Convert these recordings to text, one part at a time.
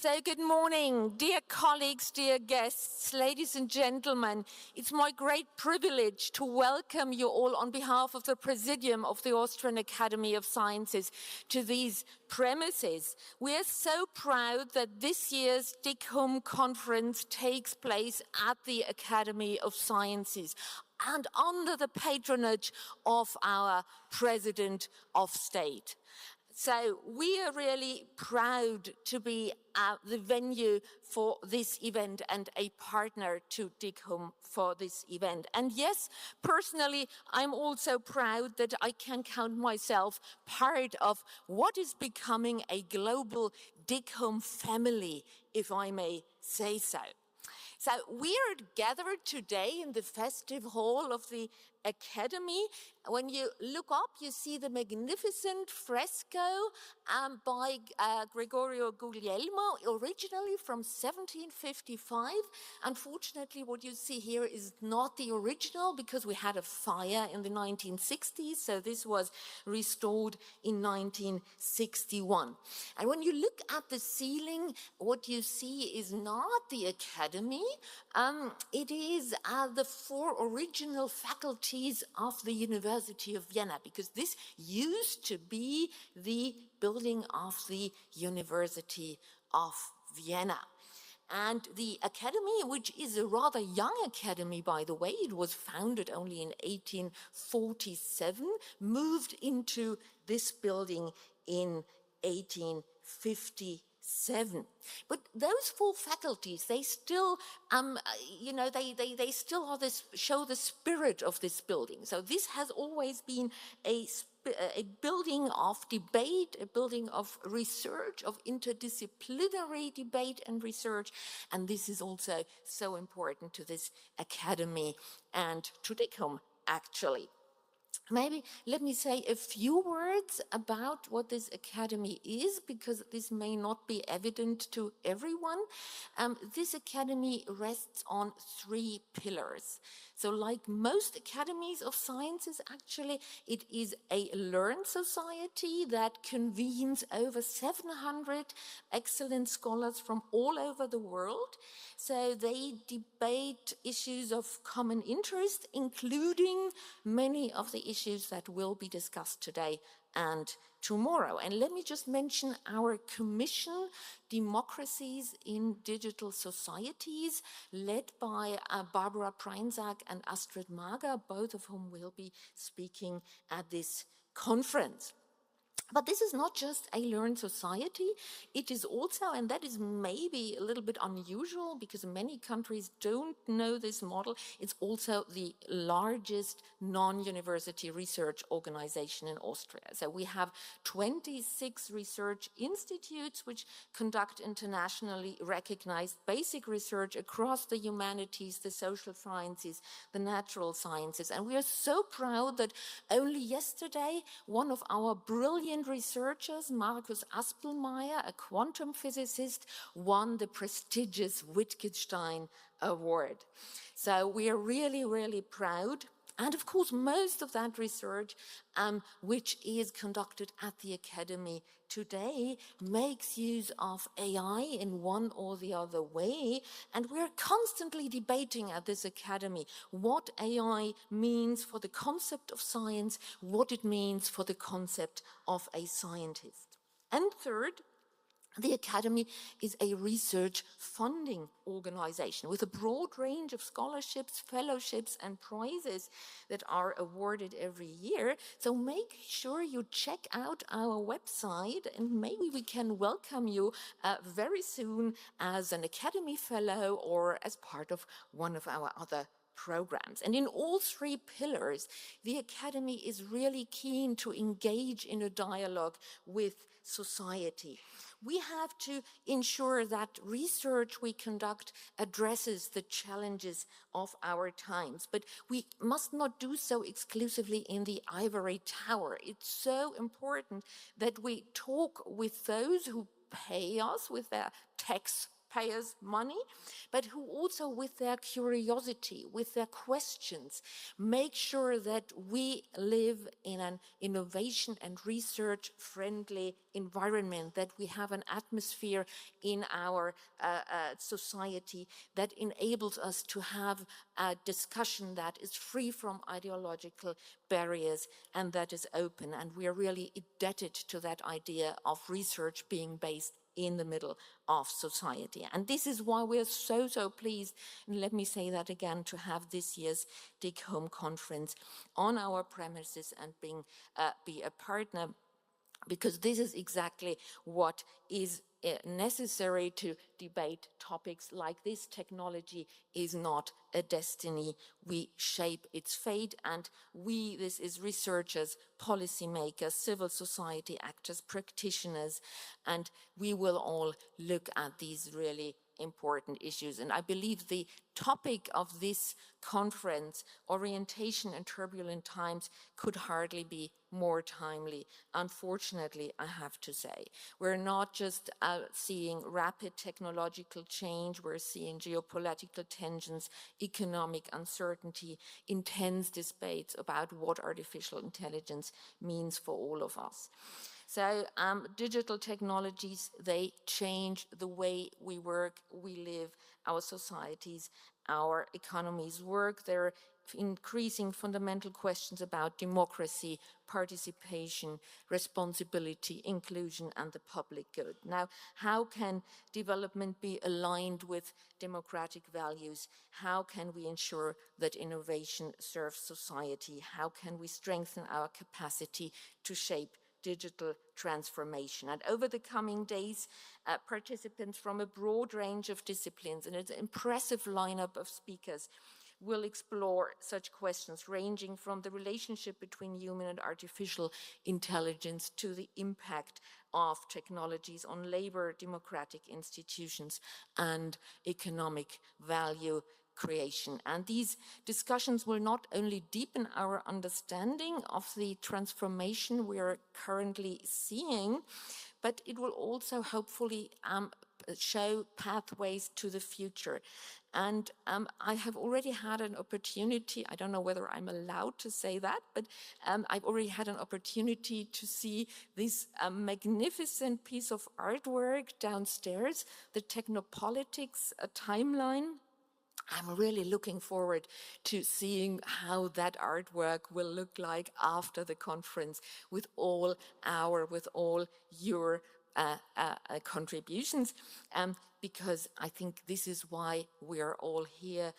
So good morning, dear colleagues, dear guests, ladies and gentlemen. It's my great privilege to welcome you all on behalf of the Presidium of the Austrian Academy of Sciences to these premises. We are so proud that this year's DigHum conference takes place at the Academy of Sciences and under the patronage of our President of State. So we are really proud to be at the venue for this event and a partner to DigHum for this event. And yes, personally, I'm also proud that I can count myself part of what is becoming a global DigHum family, if I may say so. So we are gathered today in the festive hall of the Academy. When you look up, you see the magnificent fresco by Gregorio Guglielmo, originally from 1755. Unfortunately, what you see here is not the original because we had a fire in the 1960s, so this was restored in 1961. And when you look at the ceiling, what you see is not the Academy, it is the four original faculties of the University of Vienna, because this used to be the building of the University of Vienna. And the academy, which is a rather young academy, by the way, it was founded only in 1847, moved into this building in 1857. But those four faculties, they still, they still are show the spirit of this building. So this has always been a building of debate, a building of research, of interdisciplinary debate and research. And this is also so important to this academy and to DigHum, actually. Maybe let me say a few words about what this academy is, because this may not be evident to everyone. This academy rests on three pillars. So like most academies of sciences, actually, it is a learned society that convenes over 700 excellent scholars from all over the world. So they debate issues of common interest, including many of the issues that will be discussed today and tomorrow. And let me just mention our commission, Democracies in Digital Societies, led by Barbara Preinsack and Astrid Mager, both of whom will be speaking at this conference. But this is not just a learned society, it is also, and that is maybe a little bit unusual because many countries don't know this model, it's also the largest non-university research organization in Austria. So we have 26 research institutes which conduct internationally recognized basic research across the humanities, the social sciences, the natural sciences. And we are so proud that only yesterday, one of our brilliant researchers, Markus Aspelmeier, a quantum physicist, won the prestigious Wittgenstein Award. So we are really, really proud. And of course, most of that research, which is conducted at the Academy today, makes use of AI in one or the other way. And we're constantly debating at this Academy what AI means for the concept of science, what it means for the concept of a scientist. And third, the Academy is a research funding organization with a broad range of scholarships, fellowships, and prizes that are awarded every year. So make sure you check out our website, and maybe we can welcome you very soon as an Academy Fellow or as part of one of our other programs. And in all three pillars, the Academy is really keen to engage in a dialogue with society. We have to ensure that research we conduct addresses the challenges of our times, but we must not do so exclusively in the ivory tower. It's so important that we talk with those who pay us with their taxpayers' money, but who also with their curiosity, with their questions, make sure that we live in an innovation and research-friendly environment, that we have an atmosphere in our society that enables us to have a discussion that is free from ideological barriers and that is open. And we are really indebted to that idea of research being based in the middle of society. And this is why we're so pleased, and let me say that again, to have this year's DigHum conference on our premises and be a partner, because this is exactly what is necessary to debate topics like this. Technology is not a destiny. We shape its fate, and this is researchers, policymakers, civil society actors, practitioners, and we will all look at these really important issues. And I believe the topic of this conference, orientation in turbulent times, could hardly be more timely. Unfortunately, I have to say, we're not just seeing rapid technological change, we're seeing geopolitical tensions, economic uncertainty, intense debates about what artificial intelligence means for all of us. So digital technologies, they change the way we work, we live, our societies, our economies work. They're increasing fundamental questions about democracy, participation, responsibility, inclusion, and the public good. Now, how can development be aligned with democratic values? How can we ensure that innovation serves society? How can we strengthen our capacity to shape digital transformation? And over the coming days, participants from a broad range of disciplines and an impressive lineup of speakers will explore such questions, ranging from the relationship between human and artificial intelligence to the impact of technologies on labor, democratic institutions, and economic value creation. And these discussions will not only deepen our understanding of the transformation we are currently seeing, but it will also hopefully show pathways to the future. And I have already had an opportunity, I don't know whether I'm allowed to say that, but I've already had an opportunity to see this magnificent piece of artwork downstairs, the Technopolitics Timeline. I'm really looking forward to seeing how that artwork will look like after the conference with all your contributions, because I think this is why we are all here.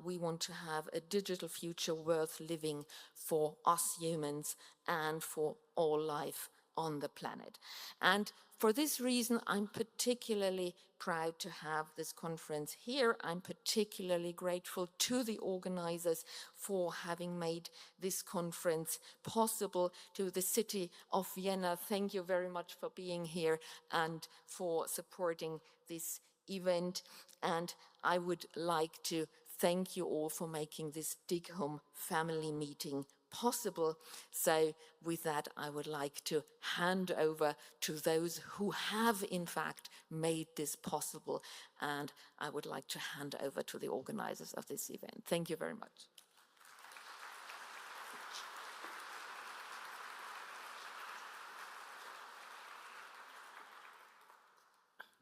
We want to have a digital future worth living for us humans and for all life on the planet. And for this reason, I'm particularly proud to have this conference here. I'm particularly grateful to the organizers for having made this conference possible, to the city of Vienna. Thank you very much for being here and for supporting this event. And I would like to thank you all for making this DigHum family meeting possible. So with that, I would like to hand over to those who have in fact made this possible. And I would like to hand over to the organizers of this event. Thank you very much.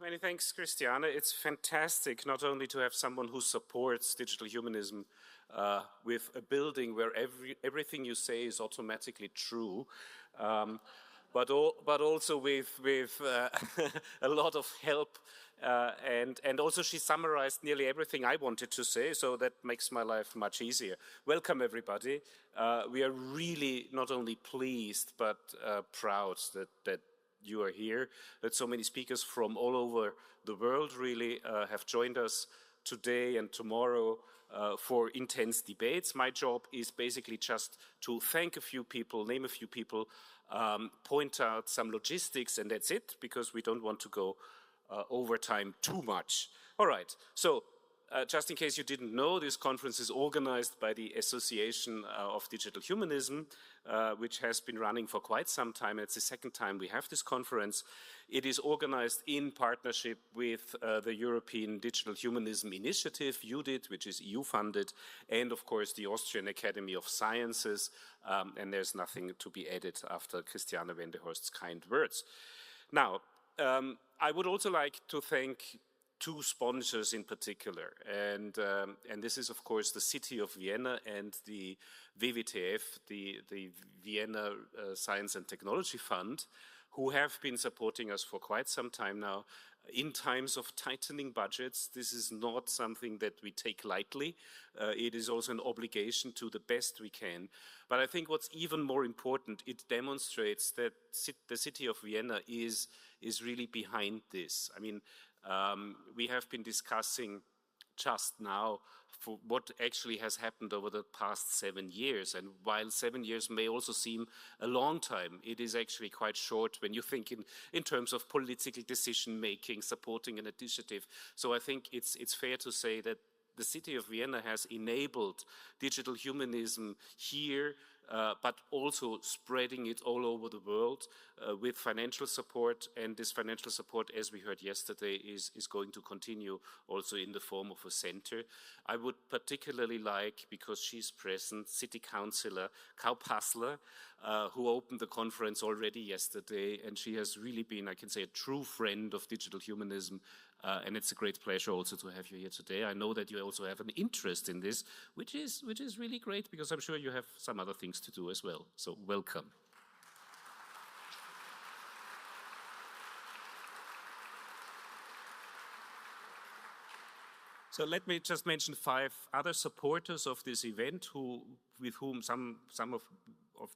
Many thanks, Christiane. It's fantastic not only to have someone who supports digital humanism with a building where everything you say is automatically true, but also with a lot of help. And also she summarized nearly everything I wanted to say, so that makes my life much easier. Welcome, everybody. We are really not only pleased, but proud that you are here, that so many speakers from all over the world really have joined us today and tomorrow for intense debates. My job is basically just to thank a few people, name a few people, point out some logistics, and that's it, because we don't want to go over time too much. All right, so just in case you didn't know, this conference is organized by the Association of Digital Humanism, which has been running for quite some time. It's the second time we have this conference. It is organized in partnership with the European Digital Humanism Initiative, EUDHIT, which is EU-funded, and of course the Austrian Academy of Sciences, and there's nothing to be added after Christiane Wendehorst's kind words. Now, I would also like to thank two sponsors in particular, and this is of course the city of Vienna and the WWTF, the Vienna Science and Technology Fund, who have been supporting us for quite some time now. In times of tightening budgets, this is not something that we take lightly. It is also an obligation to the best we can. But I think what's even more important, it demonstrates that the city of Vienna is really behind this. I mean, we have been discussing just now for what actually has happened over the past 7 years. And while 7 years may also seem a long time, it is actually quite short when you think in terms of political decision-making, supporting an initiative. So I think it's fair to say that the city of Vienna has enabled digital humanism here, but also spreading it all over the world with financial support. And this financial support, as we heard yesterday, is going to continue also in the form of a center. I would particularly like, because she's present, City Councillor Kau Passler, who opened the conference already yesterday, and she has really been, I can say, a true friend of digital humanism. And it's a great pleasure also to have you here today. I know that you also have an interest in this, which is really great, because I'm sure you have some other things to do as well. So welcome. So let me just mention 5 other supporters of this event, with whom some of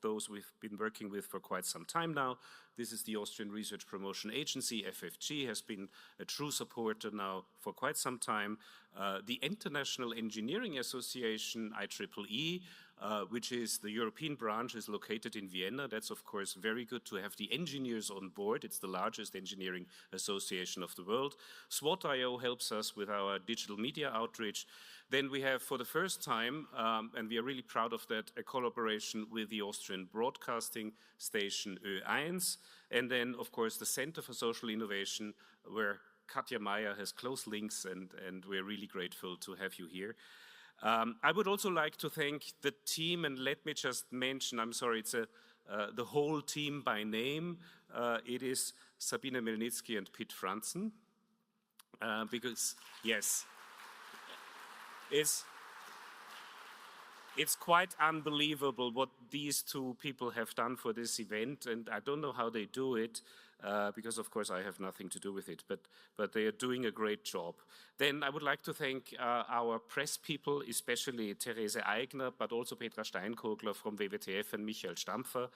those we've been working with for quite some time now. This is the Austrian Research Promotion Agency, FFG, has been a true supporter now for quite some time. The International Engineering Association, IEEE, which is the European branch, is located in Vienna. That's, of course, very good to have the engineers on board. It's the largest engineering association of the world. SWOT.io helps us with our digital media outreach. Then we have, for the first time, and we are really proud of that, a collaboration with the Austrian broadcasting station Ö1, and then, of course, the Center for Social Innovation, where Katja Meyer has close links, and we're really grateful to have you here. I would also like to thank the team, and let me just mention, I'm sorry, it's the whole team by name. It is Sabine Melnitsky and Pitt Franzen, because, yes, it's quite unbelievable what these two people have done for this event, and I don't know how they do it, because of course I have nothing to do with it, but they are doing a great job. Then I would like to thank our press people, especially Therese Eigner, but also Petra Steinkogler from WWTF and Michael Stampfer.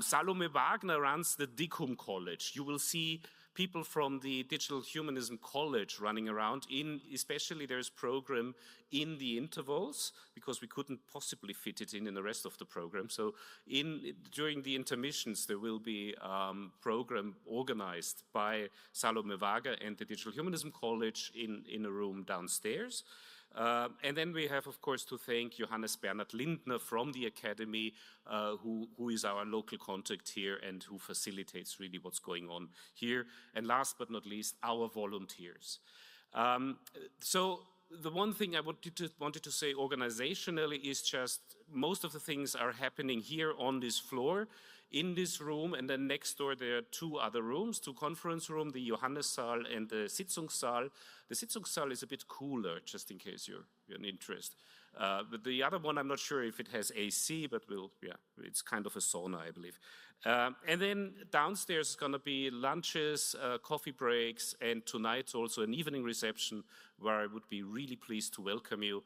Salome Wagner runs the DigHum College. You will see people from the Digital Humanism College running around, especially there's program in the intervals, because we couldn't possibly fit it in the rest of the program. So during the intermissions, there will be program organized by Salome Wagner and the Digital Humanism College in a room downstairs. And then we have, of course, to thank Johannes Bernhard Lindner from the Academy, who is our local contact here and who facilitates really what's going on here. And last but not least, our volunteers. So the one thing I wanted to say organizationally is just most of the things are happening here on this floor, in this room, and then next door there are 2 other rooms, 2 conference rooms, the Johannessaal and the Sitzungssaal. The Sitzungssaal is a bit cooler, just in case you're an interest. But the other one, I'm not sure if it has AC, but it's kind of a sauna, I believe. And then downstairs is going to be lunches, coffee breaks, and tonight also an evening reception where I would be really pleased to welcome you.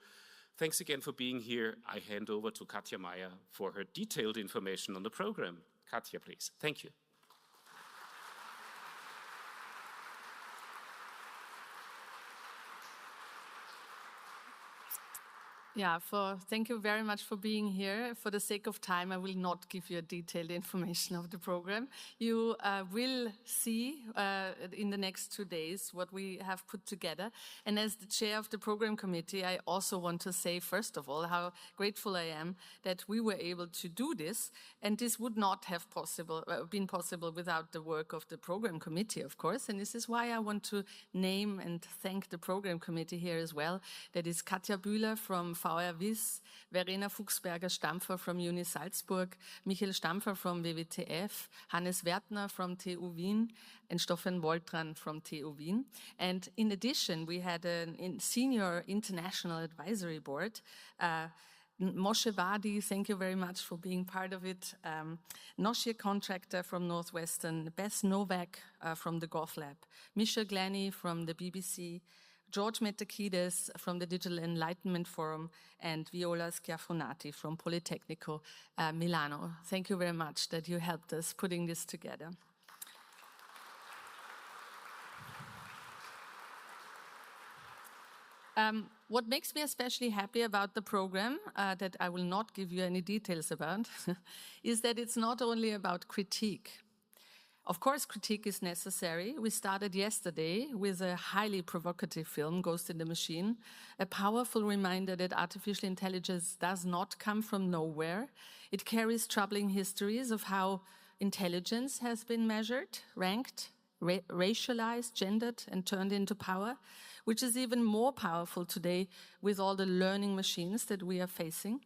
Thanks again for being here. I hand over to Katja Meyer for her detailed information on the program. Katja, please. Thank you. Yeah, thank you very much for being here. For the sake of time, I will not give you a detailed information of the program. You will see in the next 2 days what we have put together. And as the chair of the program committee, I also want to say, first of all, how grateful I am that we were able to do this. And this would not have been possible without the work of the program committee, of course. And this is why I want to name and thank the program committee here as well. That is Katja Bühler from VR Wiss, Verena Fuchsberger-Stampfer from Uni Salzburg, Michael Stampfer from WWTF, Hannes Wertner from TU Wien, and Stoffen Woltran from TU Wien. And in addition, we had a senior international advisory board, Moshe Wadi, thank you very much for being part of it. Noshir Contractor from Northwestern, Bess Novak from the Goth Lab, Misha Glenny from the BBC, George Metakides from the Digital Enlightenment Forum, and Viola Schiaffonati from Politecnico Milano. Thank you very much that you helped us putting this together. What makes me especially happy about the program, that I will not give you any details about, is that it's not only about critique. Of course, critique is necessary. We started yesterday with a highly provocative film, Ghost in the Machine, a powerful reminder that artificial intelligence does not come from nowhere. It carries troubling histories of how intelligence has been measured, ranked, racialized, gendered, and turned into power, which is even more powerful today with all the learning machines that we are facing.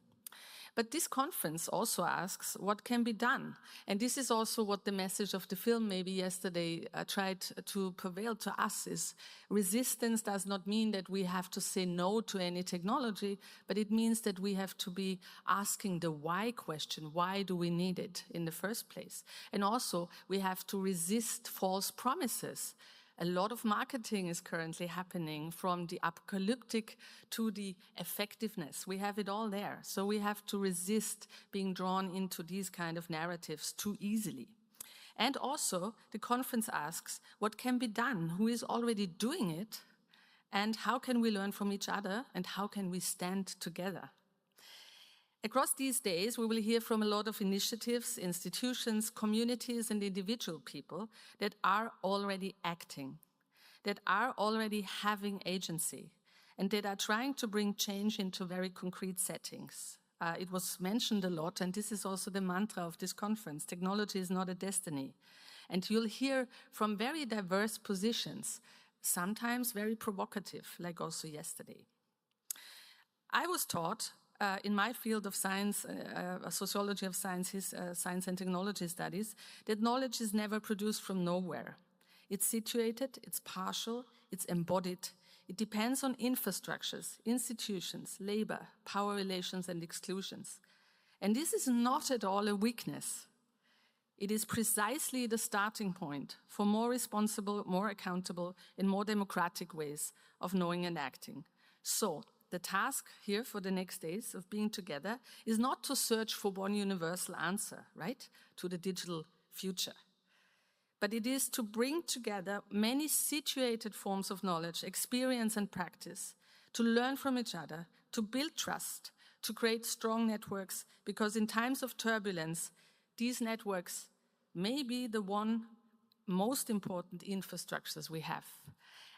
But this conference also asks what can be done. And this is also what the message of the film maybe yesterday tried to prevail to us is resistance does not mean that we have to say no to any technology, but it means that we have to be asking the why question. Why do we need it in the first place? And also we have to resist false promises. A lot of marketing is currently happening from the apocalyptic to the effectiveness. We have it all there. So we have to resist being drawn into these kind of narratives too easily. And also the conference asks what can be done, who is already doing it, and how can we learn from each other, and how can we stand together. Across these days, we will hear from a lot of initiatives, institutions, communities, and individual people that are already acting, that are already having agency, and that are trying to bring change into very concrete settings. It was mentioned a lot, and this is also the mantra of this conference. Technology is not a destiny. And you'll hear from very diverse positions, sometimes very provocative, like also yesterday. I was taught in my field of science, sociology of sciences, science and technology studies, that knowledge is never produced from nowhere. It's situated, it's partial, it's embodied. It depends on infrastructures, institutions, labor, power relations, and exclusions. And this is not at all a weakness. It is precisely the starting point for more responsible, more accountable, and more democratic ways of knowing and acting. So, the task here for the next days of being together is not to search for one universal answer, right, to the digital future. But it is to bring together many situated forms of knowledge, experience, and practice, to learn from each other, to build trust, to create strong networks, because in times of turbulence, these networks may be the one most important infrastructures we have.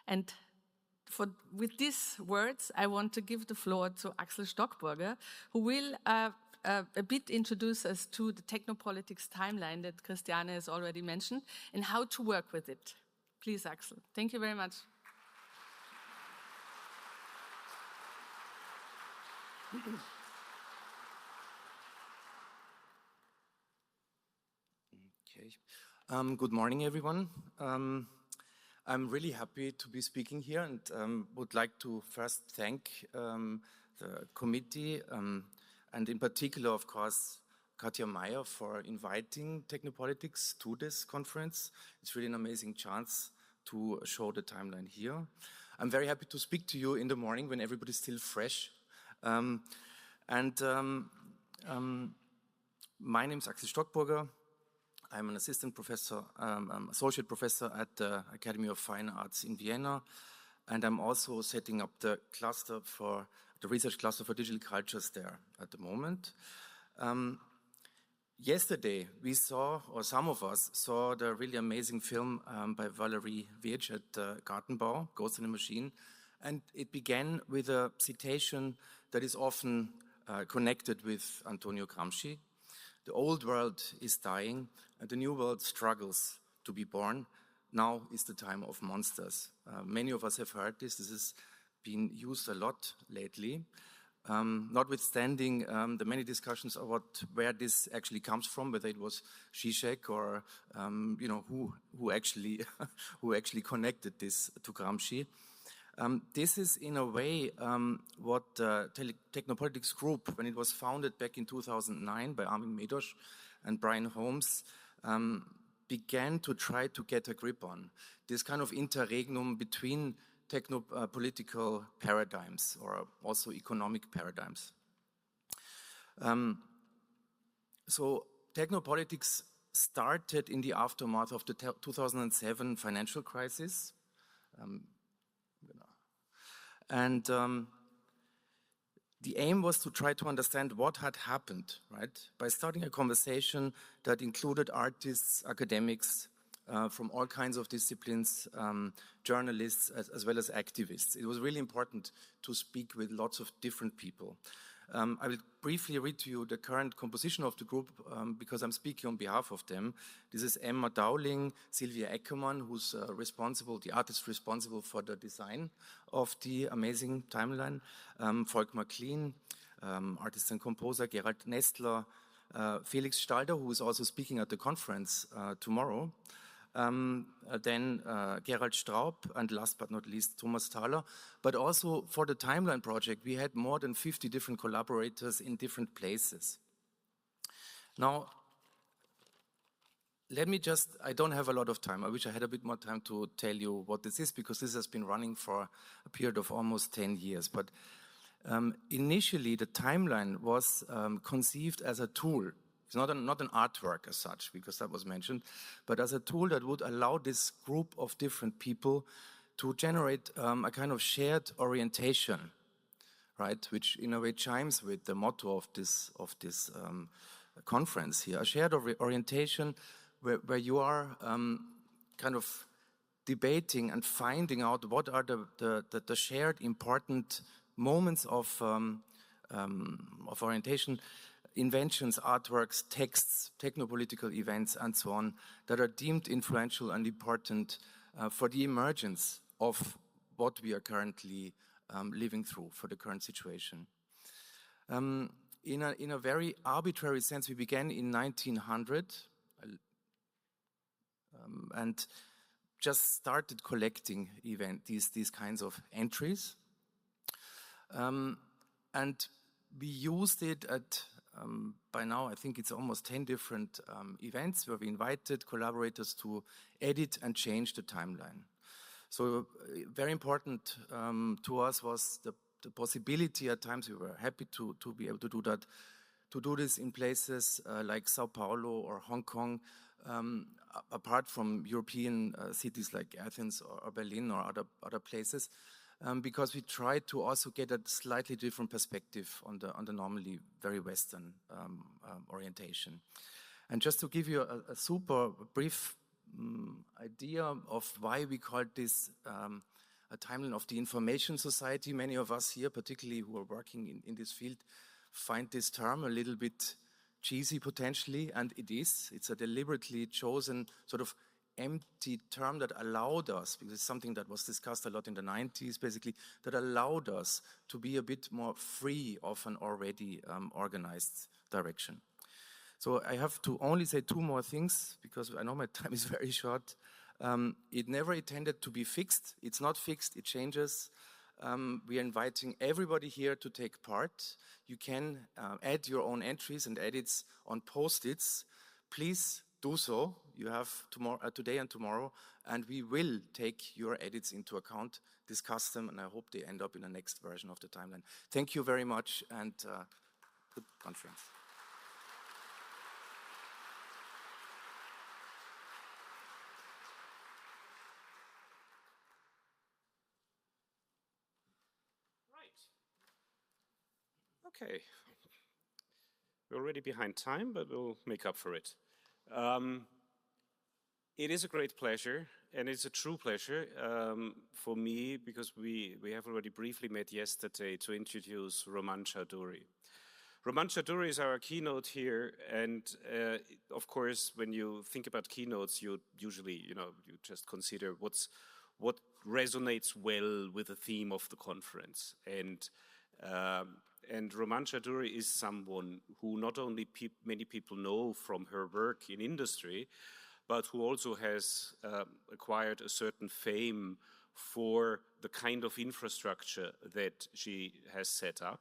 And with these words, I want to give the floor to Axel Stockburger, who will a bit introduce us to the Technopolitics Timeline that Christiane has already mentioned and how to work with it. Please, Axel. Thank you very much. Okay. Good morning, everyone. I'm really happy to be speaking here and would like to first thank the committee and in particular, of course, Katja Meyer for inviting Technopolitics to this conference. It's really an amazing chance to show the timeline here. I'm very happy to speak to you in the morning when everybody's still fresh. My name is Axel Stockburger. I'm an assistant professor, associate professor at the Academy of Fine Arts in Vienna, and I'm also setting up the cluster for the research cluster for digital cultures there at the moment. Yesterday, we saw, or some of us saw, the really amazing film by Valerie Wirch at Gartenbau, Ghost in the Machine. And it began with a citation that is often connected with Antonio Gramsci. The old world is dying, and the new world struggles to be born. Now is the time of monsters. Many of us have heard this. This has been used a lot lately. Notwithstanding the many discussions about where this actually comes from, whether it was Zizek or who actually who actually connected this to Gramsci. This is in a way what the Technopolitics Group, when it was founded back in 2009 by Armin Medosch and Brian Holmes, began to try to get a grip on. This kind of interregnum between techno-political paradigms or also economic paradigms. So technopolitics started in the aftermath of the 2007 financial crisis. And the aim was to try to understand what had happened, right? By starting a conversation that included artists, academics, from all kinds of disciplines, journalists, as well as activists. It was really important to speak with lots of different people. I will briefly read to you the current composition of the group because I'm speaking on behalf of them. This is Emma Dowling, Sylvia Eckermann, who's the artist responsible for the design of the amazing timeline, Volkmar Klein, artist and composer, Gerald Nestler, Felix Stalder, who is also speaking at the conference tomorrow, then Gerald Straub, and last but not least, Thomas Thaler. But also for the Timeline project, we had more than 50 different collaborators in different places. Now, I don't have a lot of time. I wish I had a bit more time to tell you what this is, because this has been running for a period of almost 10 years. But initially, the Timeline was conceived as a tool. It's not an artwork as such, because that was mentioned, but as a tool that would allow this group of different people to generate a kind of shared orientation, right? Which in a way chimes with the motto of this conference here, a shared orientation where you are kind of debating and finding out what are the shared important moments of orientation, inventions, artworks, texts, technopolitical events, and so on, that are deemed influential and important for the emergence of what we are currently living through, for the current situation. In a very arbitrary sense, we began in 1900 and just started collecting these kinds of entries. And we used it at by now, I think it's almost 10 different events where we invited collaborators to edit and change the timeline. So very important to us was the possibility. At times we were happy to be able to do that, to do this in places like Sao Paulo or Hong Kong, apart from European cities like Athens or Berlin or other places. Because we tried to also get a slightly different perspective on the normally very Western orientation. And just to give you a super brief idea of why we called this a timeline of the information society, many of us here, particularly who are working in this field, find this term a little bit cheesy potentially, and it is. It's a deliberately chosen sort of empty term that allowed us, because it's something that was discussed a lot in the 90s, basically, that allowed us to be a bit more free of an already organized direction. So I have to only say two more things, because I know my time is very short. It never intended to be fixed. It's not fixed, it changes. We are inviting everybody here to take part. You can add your own entries and edits on Post-its. Please do so. You have today and tomorrow, and we will take your edits into account, discuss them, and I hope they end up in the next version of the timeline. Thank you very much, and good conference. Right. Okay. We're already behind time, but we'll make up for it. It is a great pleasure, and it's a true pleasure for me, because we have already briefly met yesterday, to introduce Rumman Chowdhury. Rumman Chowdhury is our keynote here, and of course, when you think about keynotes, you usually, you just consider what resonates well with the theme of the conference. And Rumman Chowdhury is someone who not only many people know from her work in industry, but who also has acquired a certain fame for the kind of infrastructure that she has set up.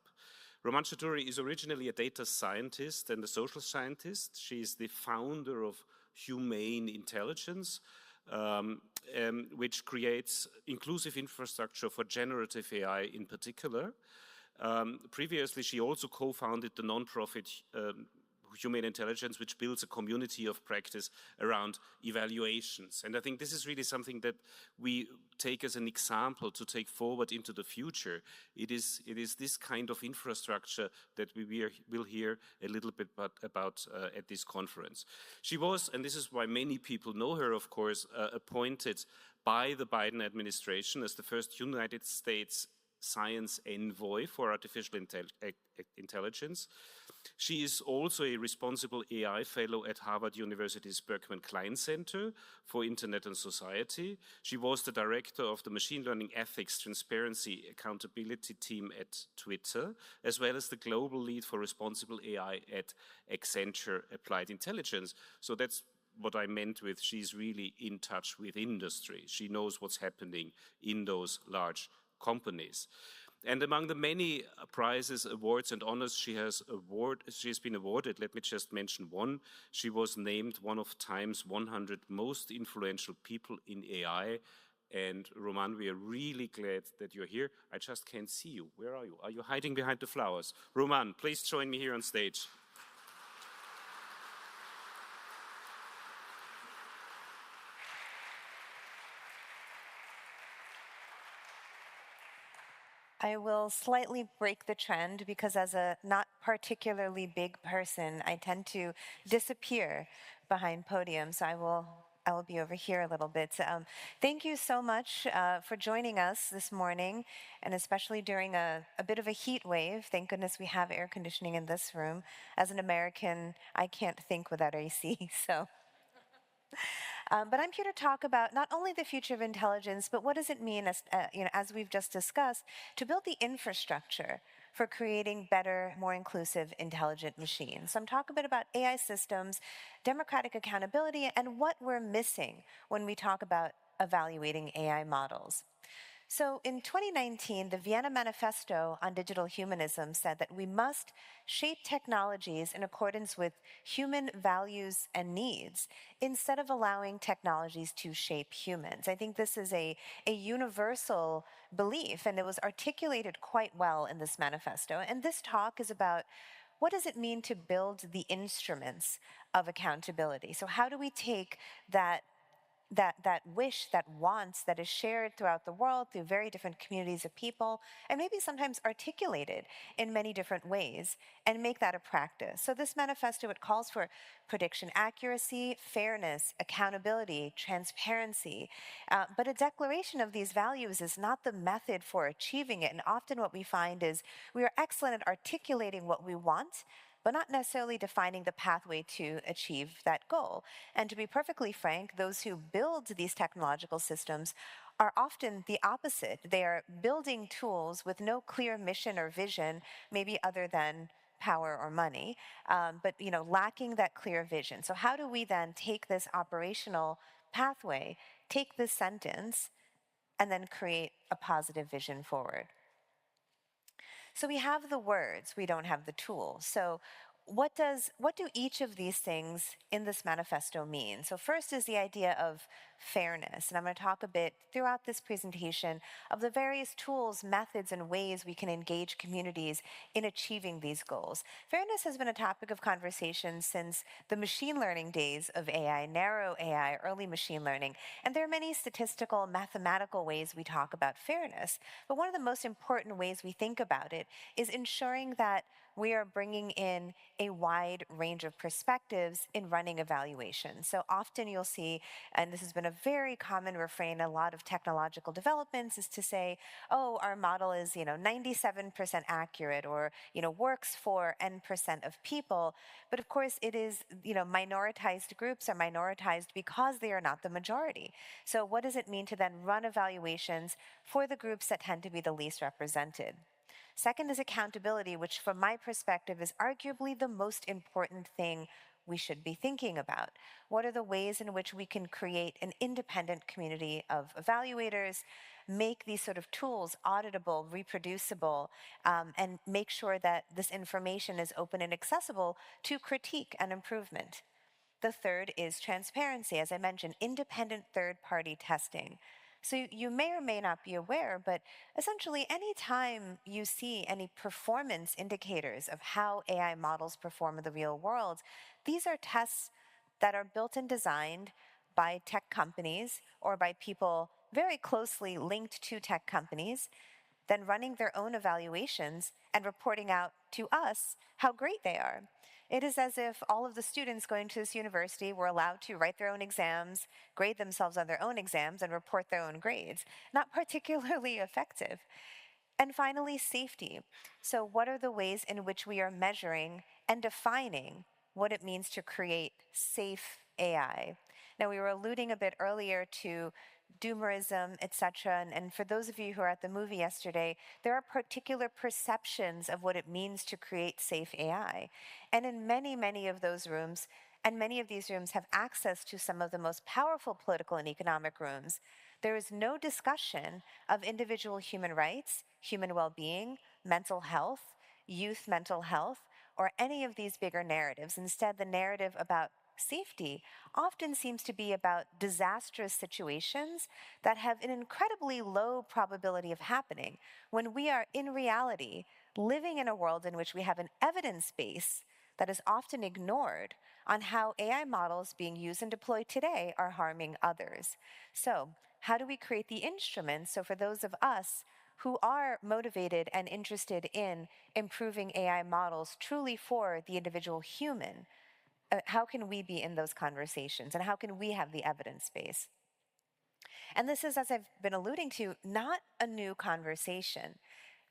Rumman Chowdhury is originally a data scientist and a social scientist. She is the founder of Humane Intelligence, which creates inclusive infrastructure for generative AI in particular. Previously, she also co-founded the non-profit Humane Intelligence, which builds a community of practice around evaluations. And I think this is really something that we take as an example to take forward into the future. It is this kind of infrastructure that we will hear a little bit about at this conference. She was, and this is why many people know her, of course, appointed by the Biden administration as the first United States science envoy for artificial intelligence. She is also a responsible AI fellow at Harvard University's Berkman Klein Center for Internet and Society. She was the director of the Machine Learning Ethics, Transparency, Accountability team at Twitter, as well as the global lead for responsible AI at Accenture Applied Intelligence. So that's what I meant with she's really in touch with industry. She knows what's happening in those large companies. And among the many prizes, awards, and honors she has been awarded, let me just mention one. She was named one of Time's 100 most influential people in AI. And Rumman, we are really glad that you're here. I just can't see you. Where are you? Are you hiding behind the flowers? Rumman, please join me here on stage. I will slightly break the trend because as a not particularly big person, I tend to disappear behind podiums. So I will be over here a little bit. Thank you so much for joining us this morning, and especially during a bit of a heat wave. Thank goodness we have air conditioning in this room. As an American, I can't think without AC, so. But I'm here to talk about not only the future of intelligence, but what does it mean, as we've just discussed, to build the infrastructure for creating better, more inclusive, intelligent machines. So I'm talking a bit about AI systems, democratic accountability, and what we're missing when we talk about evaluating AI models. So in 2019, the Vienna Manifesto on Digital Humanism said that we must shape technologies in accordance with human values and needs instead of allowing technologies to shape humans. I think this is a universal belief, and it was articulated quite well in this manifesto. And this talk is about what does it mean to build the instruments of accountability? So how do we take that wish, that wants that is shared throughout the world through very different communities of people, and maybe sometimes articulated in many different ways, and make that a practice. So this manifesto, it calls for prediction accuracy, fairness, accountability, transparency, but a declaration of these values is not the method for achieving it. And often what we find is we are excellent at articulating what we want, but not necessarily defining the pathway to achieve that goal. And to be perfectly frank, those who build these technological systems are often the opposite. They are building tools with no clear mission or vision, maybe other than power or money, but lacking that clear vision. So how do we then take this operational pathway, take this sentence, and then create a positive vision forward? So we have the words, we don't have the tools. So what do each of these things in this manifesto mean? So first is the idea of fairness, and I'm going to talk a bit throughout this presentation of the various tools, methods, and ways we can engage communities in achieving these goals. Fairness has been a topic of conversation since the machine learning days of AI, narrow AI, early machine learning, and there are many statistical, mathematical ways we talk about fairness. But one of the most important ways we think about it is ensuring that we are bringing in a wide range of perspectives in running evaluations. So often you'll see, and this has been a very common refrain in a lot of technological developments, is to say, oh, our model is 97% accurate, or works for N% of people. But of course it is, minoritized groups are minoritized because they are not the majority. So what does it mean to then run evaluations for the groups that tend to be the least represented? Second is accountability, which from my perspective is arguably the most important thing we should be thinking about. What are the ways in which we can create an independent community of evaluators, make these sort of tools auditable, reproducible, and make sure that this information is open and accessible to critique and improvement? The third is transparency. As I mentioned, independent third-party testing. So you may or may not be aware, but essentially any time you see any performance indicators of how AI models perform in the real world, these are tests that are built and designed by tech companies or by people very closely linked to tech companies, then running their own evaluations and reporting out to us how great they are. It is as if all of the students going to this university were allowed to write their own exams, grade themselves on their own exams, and report their own grades. Not particularly effective. And finally, safety. So what are the ways in which we are measuring and defining what it means to create safe AI? Now, we were alluding a bit earlier to doomerism, etc. And for those of you who were at the movie yesterday, there are particular perceptions of what it means to create safe AI. And in many, many of those rooms, and many of these rooms have access to some of the most powerful political and economic rooms, there is no discussion of individual human rights, human well-being, mental health, youth mental health, or any of these bigger narratives. Instead, the narrative about safety often seems to be about disastrous situations that have an incredibly low probability of happening, when we are in reality living in a world in which we have an evidence base that is often ignored on how AI models being used and deployed today are harming others. So how do we create the instruments so for those of us who are motivated and interested in improving AI models truly for the individual human, how can we be in those conversations, and how can we have the evidence base? And this is, as I've been alluding to, not a new conversation.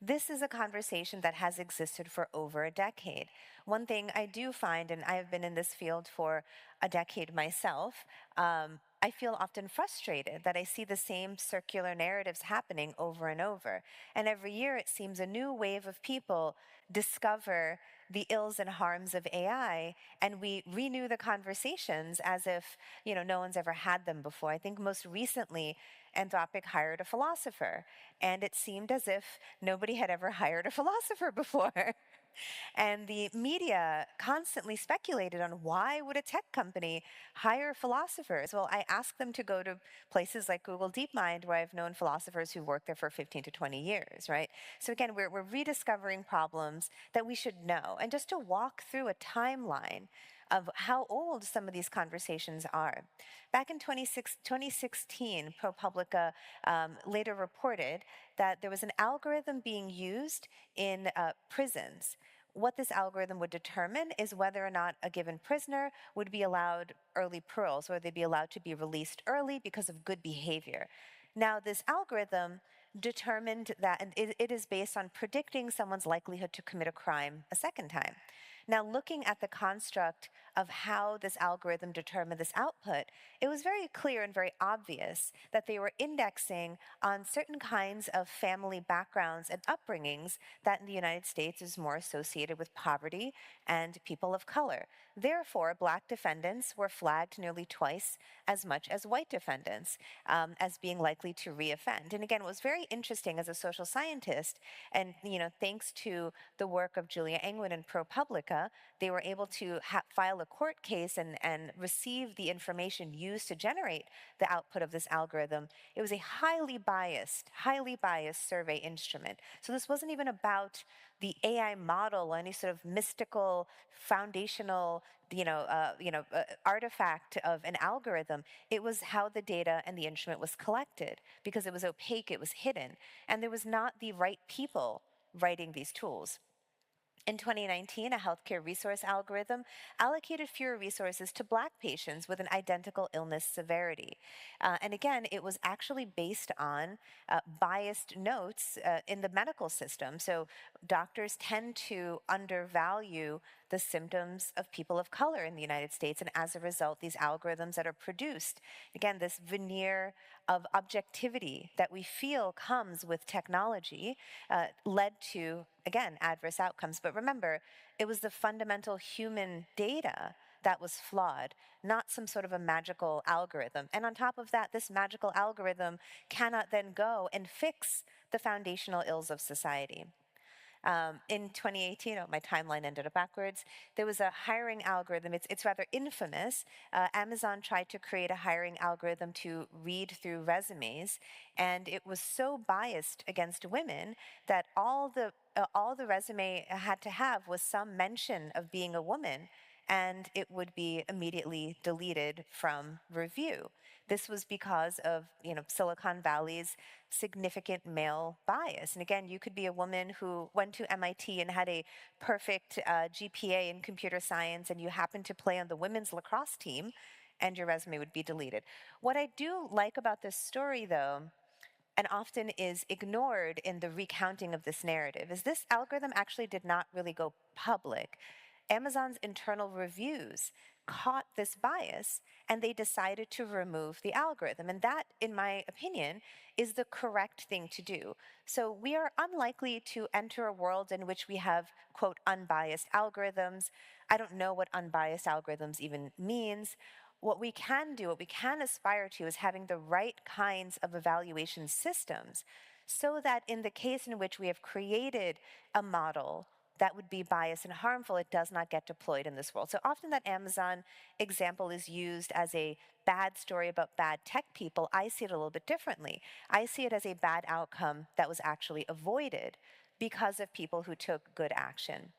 This is a conversation that has existed for over a decade. One thing I do find, and I have been in this field for a decade myself, I feel often frustrated that I see the same circular narratives happening over and over. And every year it seems a new wave of people discover the ills and harms of AI, and we renew the conversations as if, no one's ever had them before. I think most recently, Anthropic hired a philosopher, and it seemed as if nobody had ever hired a philosopher before. And the media constantly speculated on why would a tech company hire philosophers? Well, I asked them to go to places like Google DeepMind, where I've known philosophers who worked there for 15 to 20 years, right? So again, we're rediscovering problems that we should know. And just to walk through a timeline of how old some of these conversations are. Back in 2016, ProPublica later reported that there was an algorithm being used in prisons. What this algorithm would determine is whether or not a given prisoner would be allowed early parole, or they'd be allowed to be released early because of good behavior. Now, this algorithm determined that, and it is based on predicting someone's likelihood to commit a crime a second time. Now, looking at the construct of how this algorithm determined this output, it was very clear and very obvious that they were indexing on certain kinds of family backgrounds and upbringings that in the United States is more associated with poverty and people of color. Therefore, Black defendants were flagged nearly twice as much as white defendants as being likely to reoffend. And again, what was very interesting as a social scientist, and thanks to the work of Julia Engwin and ProPublica, America, they were able to file a court case and receive the information used to generate the output of this algorithm. It was a highly biased survey instrument. So this wasn't even about the AI model or any sort of mystical, foundational, artifact of an algorithm. It was how the data and the instrument was collected, because it was opaque, it was hidden, and there was not the right people writing these tools. In 2019, a healthcare resource algorithm allocated fewer resources to Black patients with an identical illness severity. And again, it was actually based on biased notes in the medical system. So doctors tend to undervalue the symptoms of people of color in the United States. And as a result, these algorithms that are produced, again, this veneer of objectivity that we feel comes with technology, led to, again, adverse outcomes. But remember, it was the fundamental human data that was flawed, not some sort of a magical algorithm. And on top of that, this magical algorithm cannot then go and fix the foundational ills of society. In 2018, my timeline ended up backwards, there was a hiring algorithm. It's rather infamous. Amazon tried to create a hiring algorithm to read through resumes, and it was so biased against women that all the resume had to have was some mention of being a woman, and it would be immediately deleted from review. This was because of, Silicon Valley's significant male bias. And again, you could be a woman who went to MIT and had a perfect GPA in computer science, and you happen to play on the women's lacrosse team, and your resume would be deleted. What I do like about this story, though, and often is ignored in the recounting of this narrative, is this algorithm actually did not really go public. Amazon's internal reviews caught this bias, and they decided to remove the algorithm. And that, in my opinion, is the correct thing to do. So we are unlikely to enter a world in which we have, quote, unbiased algorithms. I don't know what unbiased algorithms even means. What we can do, what we can aspire to, is having the right kinds of evaluation systems, so that in the case in which we have created a model that would be biased and harmful, it does not get deployed in this world. So often that Amazon example is used as a bad story about bad tech people. I see it a little bit differently. I see it as a bad outcome that was actually avoided because of people who took good action.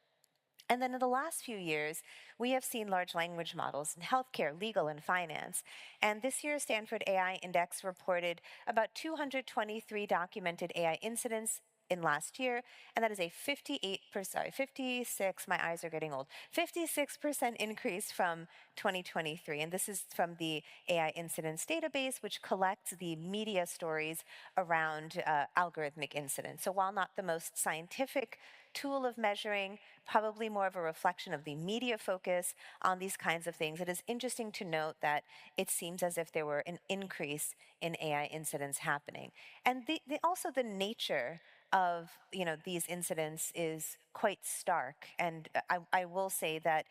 And then in the last few years, we have seen large language models in healthcare, legal, and finance. And this year's Stanford AI Index reported about 223 documented AI incidents in last year, and that is a 56, my eyes are getting old, 56% increase from 2023. And this is from the AI incidents database, which collects the media stories around algorithmic incidents. So while not the most scientific tool of measuring, probably more of a reflection of the media focus on these kinds of things, it is interesting to note that it seems as if there were an increase in AI incidents happening. And also the nature of these incidents is quite stark. And I will say that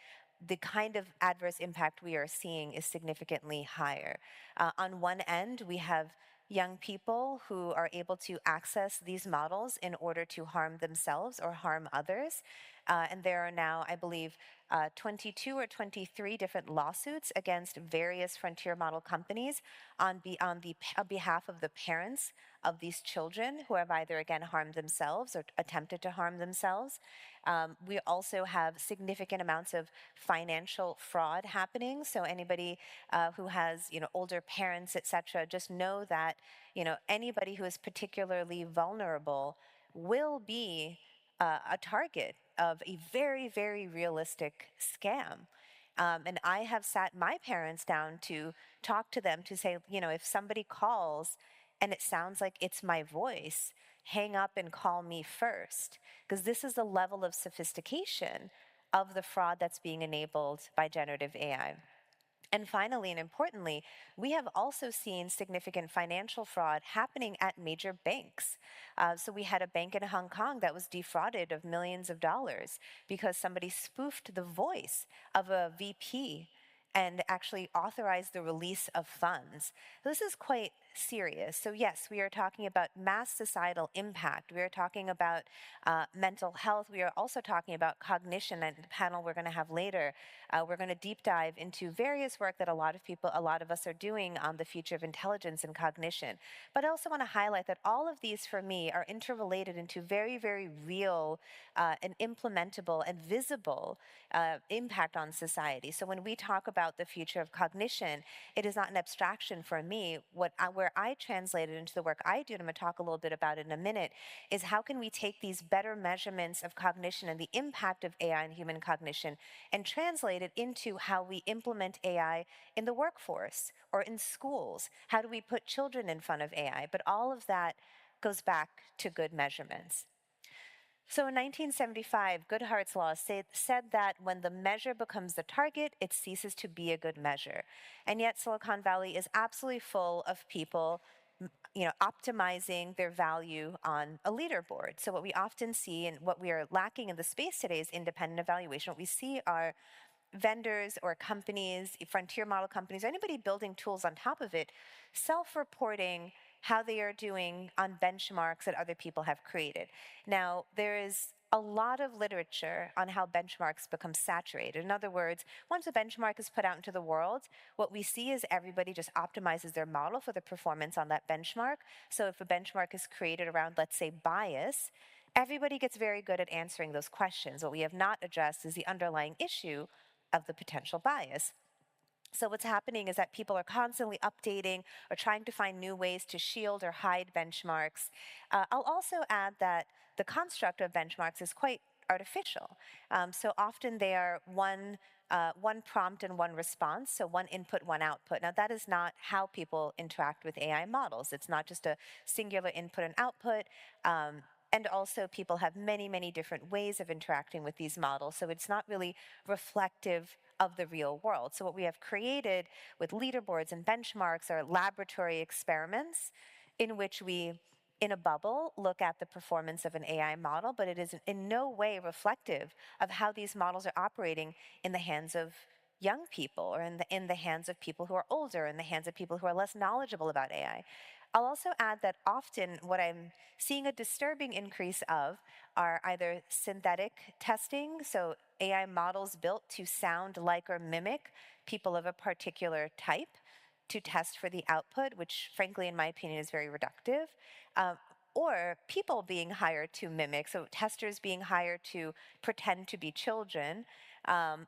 the kind of adverse impact we are seeing is significantly higher. On one end, we have young people who are able to access these models in order to harm themselves or harm others. And there are now, I believe, 22 or 23 different lawsuits against various frontier model companies on behalf of the parents of these children who have either, again, harmed themselves or attempted to harm themselves. We also have significant amounts of financial fraud happening. So anybody who has, older parents, etc., just know that, anybody who is particularly vulnerable will be a target of a very, very realistic scam. And I have sat my parents down to talk to them to say, if somebody calls and it sounds like it's my voice, hang up and call me first, because this is the level of sophistication of the fraud that's being enabled by generative AI. And finally, and importantly, we have also seen significant financial fraud happening at major banks. So we had a bank in Hong Kong that was defrauded of millions of dollars because somebody spoofed the voice of a VP and actually authorize the release of funds. This is quite serious. So yes, we are talking about mass societal impact. We are talking about mental health. We are also talking about cognition. And the panel we're going to have later, we're going to deep dive into various work that a lot of us are doing on the future of intelligence and cognition. But I also want to highlight that all of these, for me, are interrelated into very, very real and implementable and visible impact on society. So when we talk about the future of cognition, it is not an abstraction for me. Where I translate it into the work I do, and I'm going to talk a little bit about it in a minute, is how can we take these better measurements of cognition and the impact of AI and human cognition and translate it into how we implement AI in the workforce or in schools? How do we put children in front of AI? But all of that goes back to good measurements. So in 1975, Goodhart's law said that when the measure becomes the target, it ceases to be a good measure. And yet Silicon Valley is absolutely full of people optimizing their value on a leaderboard. So what we often see and what we are lacking in the space today is independent evaluation. What we see are vendors or companies, frontier model companies, or anybody building tools on top of it, self-reporting how they are doing on benchmarks that other people have created. Now, there is a lot of literature on how benchmarks become saturated. In other words, once a benchmark is put out into the world, what we see is everybody just optimizes their model for the performance on that benchmark. So if a benchmark is created around, let's say, bias, everybody gets very good at answering those questions. What we have not addressed is the underlying issue of the potential bias. So what's happening is that people are constantly updating or trying to find new ways to shield or hide benchmarks. I'll also add that the construct of benchmarks is quite artificial. So often they are one prompt and one response, so one input, one output. Now that is not how people interact with AI models. It's not just a singular input and output. And also people have many, many different ways of interacting with these models. So it's not really reflective of the real world. So what we have created with leaderboards and benchmarks are laboratory experiments in which we, in a bubble, look at the performance of an AI model, but it is in no way reflective of how these models are operating in the hands of young people or in the hands of people who are older, in the hands of people who are less knowledgeable about AI. I'll also add that often what I'm seeing a disturbing increase of are either synthetic testing, so AI models built to sound like or mimic people of a particular type to test for the output, which frankly, in my opinion, is very reductive, or people being hired to mimic, so testers being hired to pretend to be children,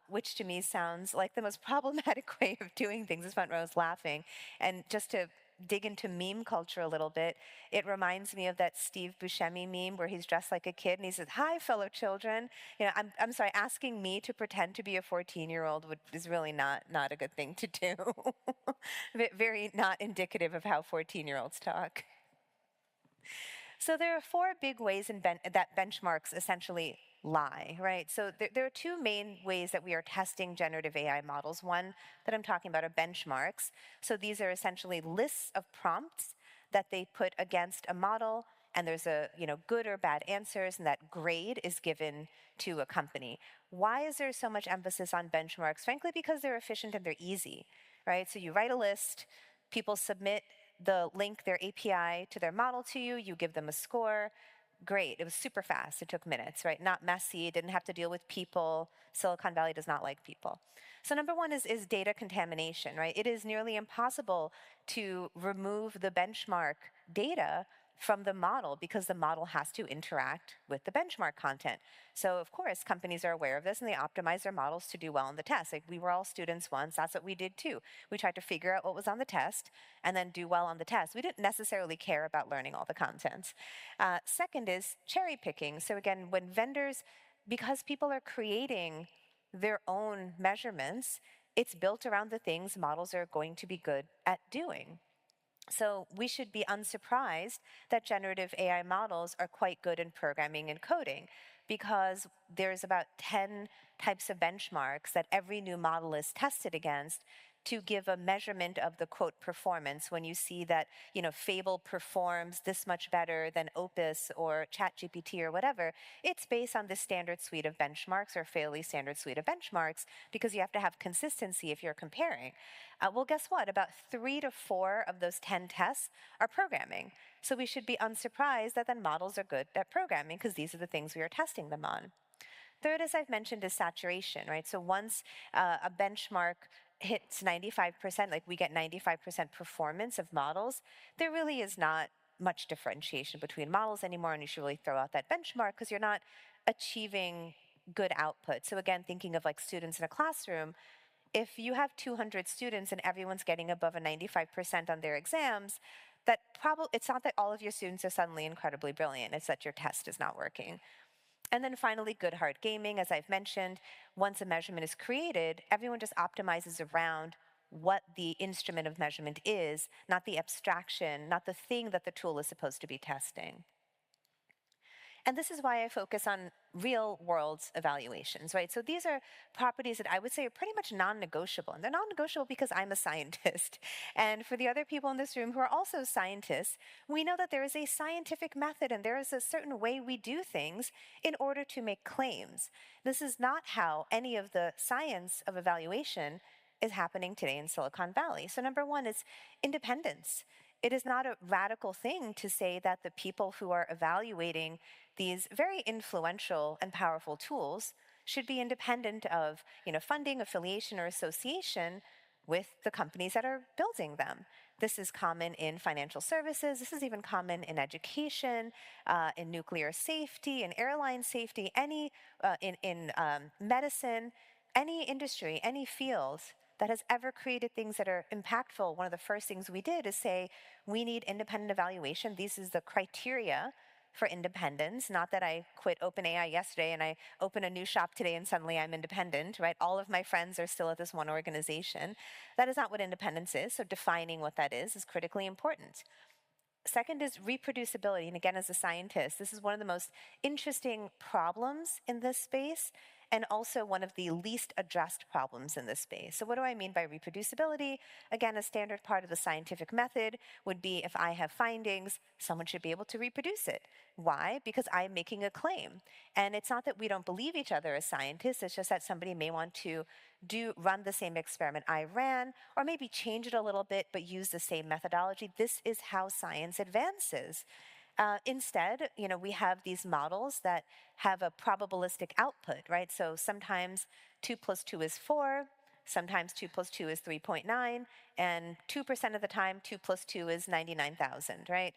which to me sounds like the most problematic way of doing things. This front row is laughing. And just to dig into meme culture a little bit, it reminds me of that Steve Buscemi meme where he's dressed like a kid and he says, "Hi, fellow children." I'm sorry, asking me to pretend to be a 14-year-old is really not a good thing to do. Very not indicative of how 14-year-olds talk. So there are four big ways that benchmarks essentially lie, right? So there are two main ways that we are testing generative AI models. One that I'm talking about are benchmarks. So these are essentially lists of prompts that they put against a model, and there's a good or bad answers, and that grade is given to a company. Why is there so much emphasis on benchmarks? Frankly, because they're efficient and they're easy, right? So you write a list, people submit the link, their API to their model to you, you give them a score. Great, it was super fast, it took minutes, right? Not messy, didn't have to deal with people. Silicon Valley does not like people. So number one is data contamination, right? It is nearly impossible to remove the benchmark data from the model because the model has to interact with the benchmark content. So of course, companies are aware of this and they optimize their models to do well in the test. Like we were all students once, that's what we did too. We tried to figure out what was on the test and then do well on the test. We didn't necessarily care about learning all the content. Second is cherry picking. So again, when vendors, because people are creating their own measurements, it's built around the things models are going to be good at doing. So we should be unsurprised that generative AI models are quite good in programming and coding because there's about 10 types of benchmarks that every new model is tested against to give a measurement of the quote performance when you see that, Fable performs this much better than Opus or ChatGPT or whatever. It's based on the standard suite of benchmarks or fairly standard suite of benchmarks because you have to have consistency if you're comparing. Well, guess what? About 3 to 4 of those 10 tests are programming. So we should be unsurprised that then models are good at programming because these are the things we are testing them on. Third, as I've mentioned, is saturation, right? So once a benchmark hits 95%, like we get 95% performance of models, there really is not much differentiation between models anymore, and you should really throw out that benchmark because you're not achieving good output. So again, thinking of like students in a classroom, if you have 200 students and everyone's getting above a 95% on their exams, it's not that all of your students are suddenly incredibly brilliant, it's that your test is not working. And then finally, good hard gaming, as I've mentioned, once a measurement is created, everyone just optimizes around what the instrument of measurement is, not the abstraction, not the thing that the tool is supposed to be testing. And this is why I focus on real world evaluations, right? So these are properties that I would say are pretty much non-negotiable. And they're non-negotiable because I'm a scientist. And for the other people in this room who are also scientists, we know that there is a scientific method and there is a certain way we do things in order to make claims. This is not how any of the science of evaluation is happening today in Silicon Valley. So number one is independence. It is not a radical thing to say that the people who are evaluating these very influential and powerful tools should be independent of, funding, affiliation, or association with the companies that are building them. This is common in financial services. This is even common in education, in nuclear safety, in airline safety, in medicine, any industry, any field that has ever created things that are impactful. One of the first things we did is say, we need independent evaluation. This is the criteria for independence. Not that I quit OpenAI yesterday and I open a new shop today and suddenly I'm independent, right? All of my friends are still at this one organization. That is not what independence is. So defining what that is critically important. Second is reproducibility. And again, as a scientist, this is one of the most interesting problems in this space, and also one of the least addressed problems in this space. So what do I mean by reproducibility? Again, a standard part of the scientific method would be if I have findings, someone should be able to reproduce it. Why? Because I'm making a claim. And it's not that we don't believe each other as scientists, it's just that somebody may want to run the same experiment I ran, or maybe change it a little bit, but use the same methodology. This is how science advances. Instead, we have these models that have a probabilistic output, right? So sometimes 2 plus 2 is 4, sometimes 2 plus 2 is 3.9, and 2% of the time, 2 plus 2 is 99,000, right?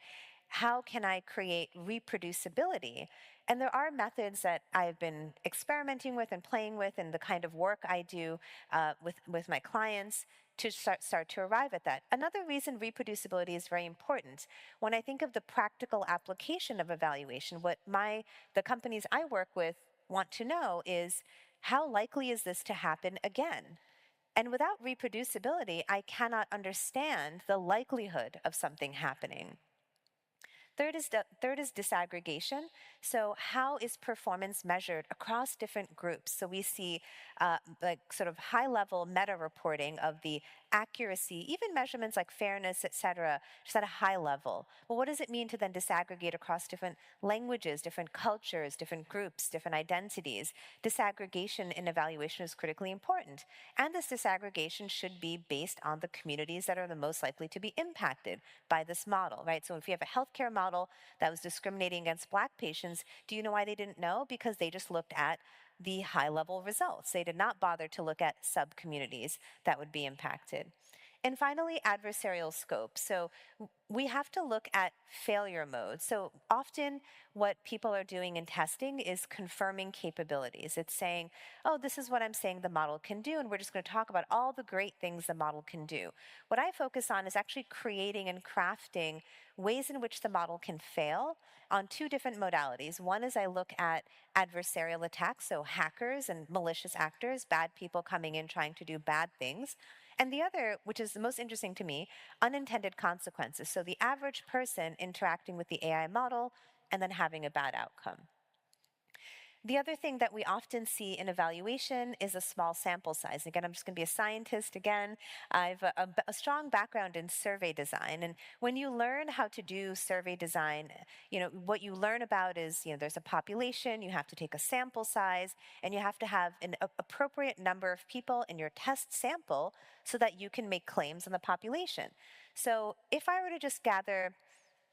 How can I create reproducibility? And there are methods that I've been experimenting with and playing with in the kind of work I do with my clients to start to arrive at that. Another reason reproducibility is very important. When I think of the practical application of evaluation, what the companies I work with want to know is, how likely is this to happen again? And without reproducibility, I cannot understand the likelihood of something happening. Third is disaggregation. So how is performance measured across different groups? So we see sort of high-level meta-reporting of the accuracy, even measurements like fairness, et cetera, just at a high level. Well, what does it mean to then disaggregate across different languages, different cultures, different groups, different identities? Disaggregation in evaluation is critically important. And this disaggregation should be based on the communities that are the most likely to be impacted by this model, right? So if you have a healthcare model that was discriminating against Black patients, do you know why they didn't know? Because they just looked at the high-level results. They did not bother to look at sub-communities that would be impacted. And finally, adversarial scope. So we have to look at failure mode. So often what people are doing in testing is confirming capabilities. It's saying, oh, this is what I'm saying the model can do, and we're just going to talk about all the great things the model can do. What I focus on is actually creating and crafting ways in which the model can fail on 2 different modalities. One is I look at adversarial attacks, so hackers and malicious actors, bad people coming in trying to do bad things. And the other, which is the most interesting to me, unintended consequences. So the average person interacting with the AI model and then having a bad outcome. The other thing that we often see in evaluation is a small sample size. Again, I'm just going to be a scientist again. I have a strong background in survey design. And when you learn how to do survey design, what you learn about is, there's a population, you have to take a sample size, and you have to have an appropriate number of people in your test sample so that you can make claims on the population. So if I were to just gather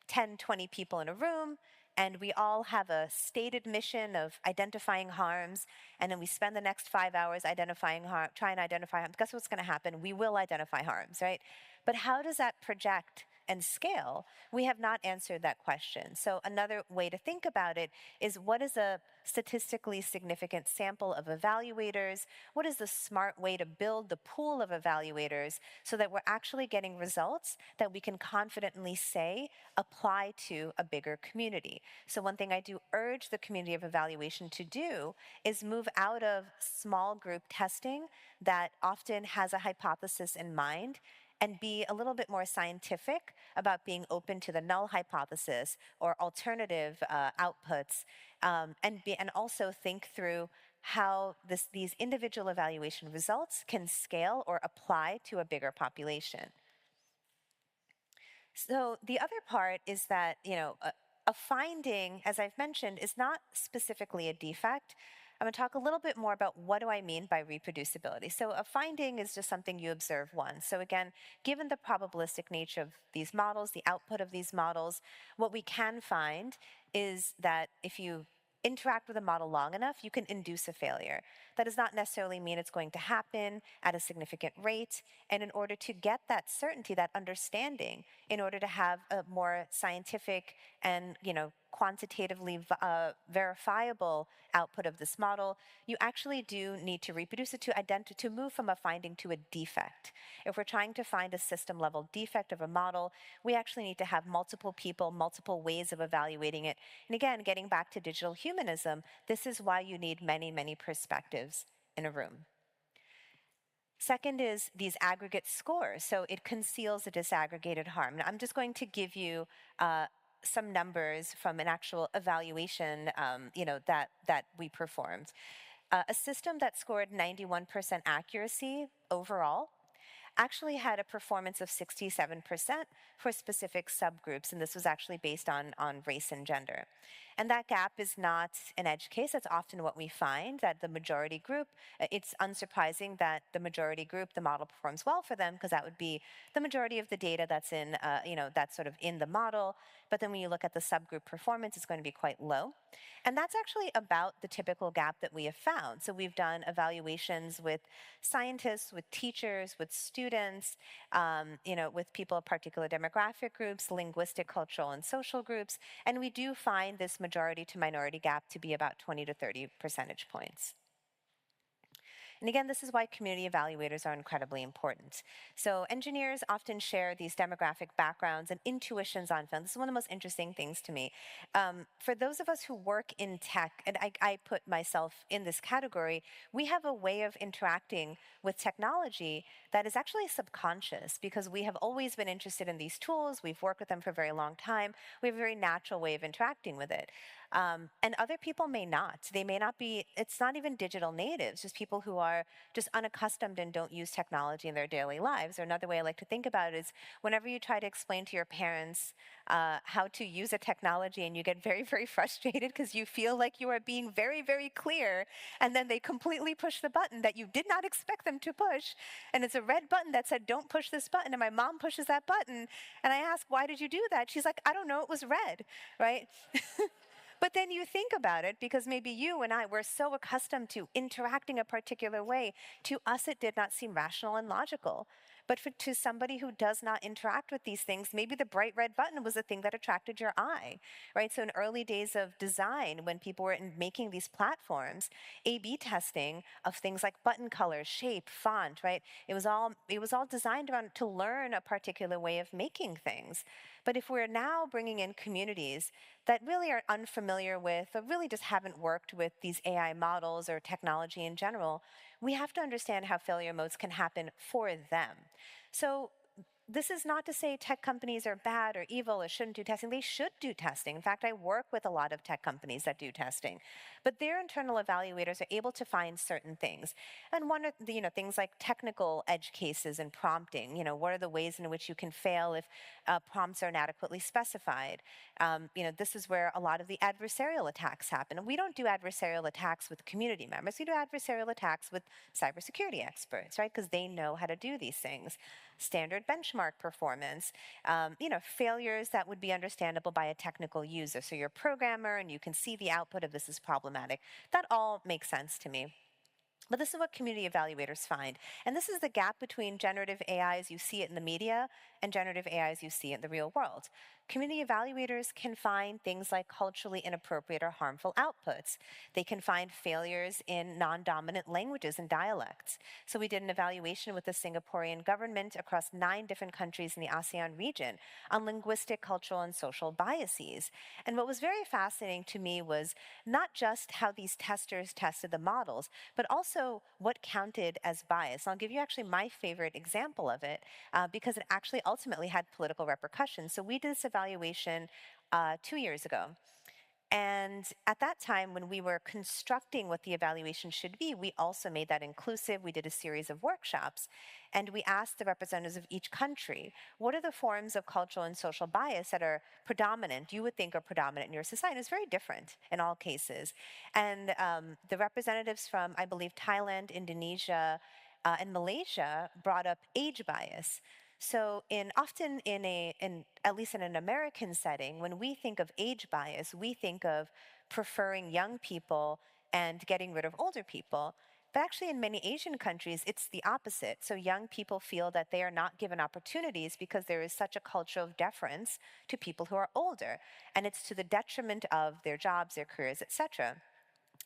10, 20 people in a room, and we all have a stated mission of identifying harms, and then we spend the next 5 hours identifying trying to identify harms. Guess what's going to happen? We will identify harms, right? But how does that project and scale? We have not answered that question. So another way to think about it is, what is a statistically significant sample of evaluators? What is the smart way to build the pool of evaluators so that we're actually getting results that we can confidently say apply to a bigger community? So one thing I do urge the community of evaluation to do is move out of small group testing that often has a hypothesis in mind, and be a little bit more scientific about being open to the null hypothesis or alternative outputs, and also think through how these individual evaluation results can scale or apply to a bigger population. So the other part is that, a finding, as I've mentioned, is not specifically a defect. I'm going to talk a little bit more about what do I mean by reproducibility. So a finding is just something you observe once. So again, given the probabilistic nature of these models, the output of these models, what we can find is that if you interact with a model long enough, you can induce a failure. That does not necessarily mean it's going to happen at a significant rate. And in order to get that certainty, that understanding, in order to have a more scientific and quantitatively verifiable output of this model, you actually do need to reproduce it to move from a finding to a defect. If we're trying to find a system-level defect of a model, we actually need to have multiple people, multiple ways of evaluating it. And again, getting back to digital humanism, this is why you need many, many perspectives in a room. Second is these aggregate scores. So it conceals a disaggregated harm. Now, I'm just going to give you some numbers from an actual evaluation, that we performed. A system that scored 91% accuracy overall actually had a performance of 67% for specific subgroups, and this was actually based on race and gender. And that gap is not an edge case. That's often what we find, that the majority group, it's unsurprising that the majority group, the model performs well for them, because that would be the majority of the data that's in, that's sort of in the model. But then when you look at the subgroup performance, it's going to be quite low. And that's actually about the typical gap that we have found. So we've done evaluations with scientists, with teachers, with students, with people of particular demographic groups, linguistic, cultural, and social groups. And we do find this majority to minority gap to be about 20 to 30 percentage points. And again, this is why community evaluators are incredibly important. So engineers often share these demographic backgrounds and intuitions on film. This is one of the most interesting things to me. For those of us who work in tech, and I put myself in this category, we have a way of interacting with technology that is actually subconscious, because we have always been interested in these tools. We've worked with them for a very long time. We have a very natural way of interacting with it. And other people may not. They may not be, it's not even digital natives, just people who are just unaccustomed and don't use technology in their daily lives. Or another way I like to think about it is, whenever you try to explain to your parents how to use a technology, and you get very, very frustrated because you feel like you are being very, very clear, and then they completely push the button that you did not expect them to push, and it's a red button that said, don't push this button, and my mom pushes that button, and I ask, why did you do that? She's like, I don't know, it was red, right? But then you think about it, because maybe you and I were so accustomed to interacting a particular way, to us it did not seem rational and logical. But to somebody who does not interact with these things, maybe the bright red button was the thing that attracted your eye, right? So in early days of design, when people were making these platforms, A/B testing of things like button color, shape, font, right? It was all designed around to learn a particular way of making things. But if we're now bringing in communities that really are unfamiliar with, or really just haven't worked with these AI models or technology in general, we have to understand how failure modes can happen for them. So this is not to say tech companies are bad or evil or shouldn't do testing. They should do testing. In fact, I work with a lot of tech companies that do testing. But their internal evaluators are able to find certain things. And one of the, things like technical edge cases and prompting. What are the ways in which you can fail if prompts are inadequately specified? This is where a lot of the adversarial attacks happen. And we don't do adversarial attacks with community members. We do adversarial attacks with cybersecurity experts, right? Because they know how to do these things. Standard benchmark performance, failures that would be understandable by a technical user. So you're a programmer and you can see the output of this is problematic. That all makes sense to me. But this is what community evaluators find. And this is the gap between generative AI as you see it in the media and generative AI as you see it in the real world. Community evaluators can find things like culturally inappropriate or harmful outputs. They can find failures in non-dominant languages and dialects. So we did an evaluation with the Singaporean government across 9 different countries in the ASEAN region on linguistic, cultural, and social biases. And what was very fascinating to me was not just how these testers tested the models, but also what counted as bias. I'll give you actually my favorite example of it because it actually ultimately had political repercussions. So we did this evaluation 2 years ago. And at that time, when we were constructing what the evaluation should be, we also made that inclusive. We did a series of workshops. And we asked the representatives of each country, what are the forms of cultural and social bias that are predominant, you would think are predominant in your society? It's very different in all cases. And the representatives from, I believe, Thailand, Indonesia, and Malaysia brought up age bias. So often at least in an American setting, when we think of age bias, we think of preferring young people and getting rid of older people. But actually in many Asian countries, it's the opposite. So young people feel that they are not given opportunities because there is such a culture of deference to people who are older. And it's to the detriment of their jobs, their careers, etc.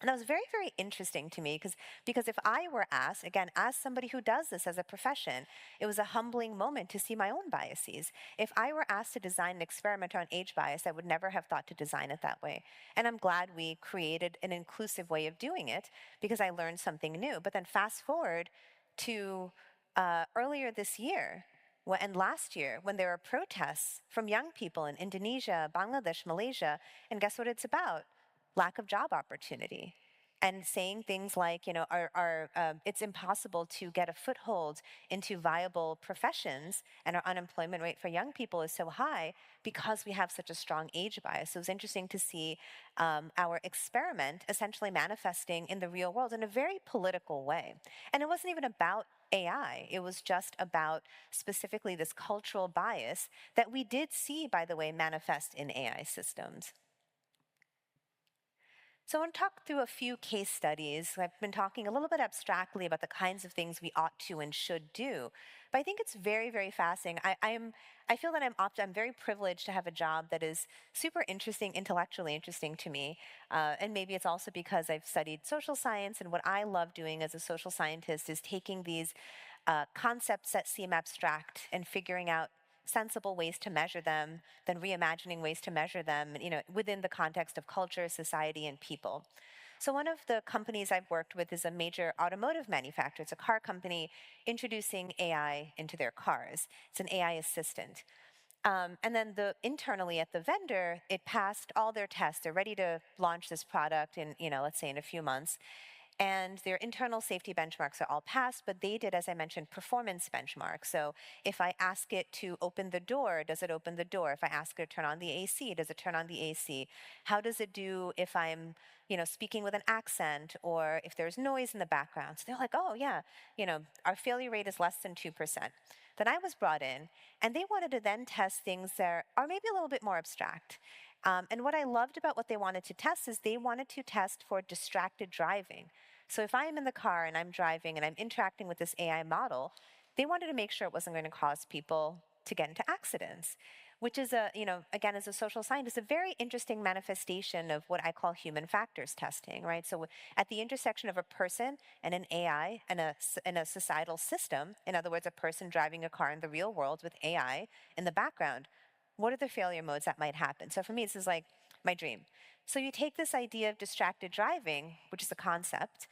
And that was very, very interesting to me because if I were asked, again, as somebody who does this as a profession, it was a humbling moment to see my own biases. If I were asked to design an experiment on age bias, I would never have thought to design it that way. And I'm glad we created an inclusive way of doing it because I learned something new. But then fast forward to earlier this year, and last year, when there were protests from young people in Indonesia, Bangladesh, Malaysia, and guess what it's about? Lack of job opportunity, and saying things like, it's impossible to get a foothold into viable professions, and our unemployment rate for young people is so high because we have such a strong age bias. So it was interesting to see our experiment essentially manifesting in the real world in a very political way. And it wasn't even about AI. It was just about specifically this cultural bias that we did see, by the way, manifest in AI systems. So I want to talk through a few case studies. I've been talking a little bit abstractly about the kinds of things we ought to and should do, but I think it's very, very fascinating. I feel that I'm very privileged to have a job that is super interesting, intellectually interesting to me, and maybe it's also because I've studied social science, and what I love doing as a social scientist is taking these concepts that seem abstract and figuring out sensible ways to measure them, then reimagining ways to measure them, within the context of culture, society, and people. So one of the companies I've worked with is a major automotive manufacturer. It's a car company introducing AI into their cars. It's an AI assistant. And then internally at the vendor, it passed all their tests. They're ready to launch this product in, let's say in a few months. And their internal safety benchmarks are all passed, but they did, as I mentioned, performance benchmarks. So if I ask it to open the door, does it open the door? If I ask it to turn on the AC, does it turn on the AC? How does it do if I'm, speaking with an accent or if there's noise in the background? So they're like, oh yeah, our failure rate is less than 2%. Then I was brought in, and they wanted to then test things that are maybe a little bit more abstract. And what I loved about what they wanted to test is they wanted to test for distracted driving. So if I'm in the car and I'm driving and I'm interacting with this AI model, they wanted to make sure it wasn't going to cause people to get into accidents, which is again, as a social scientist, a very interesting manifestation of what I call human factors testing, right? So at the intersection of a person and an AI and a societal system, in other words, a person driving a car in the real world with AI in the background, what are the failure modes that might happen? So for me, this is like my dream. So you take this idea of distracted driving, which is a concept,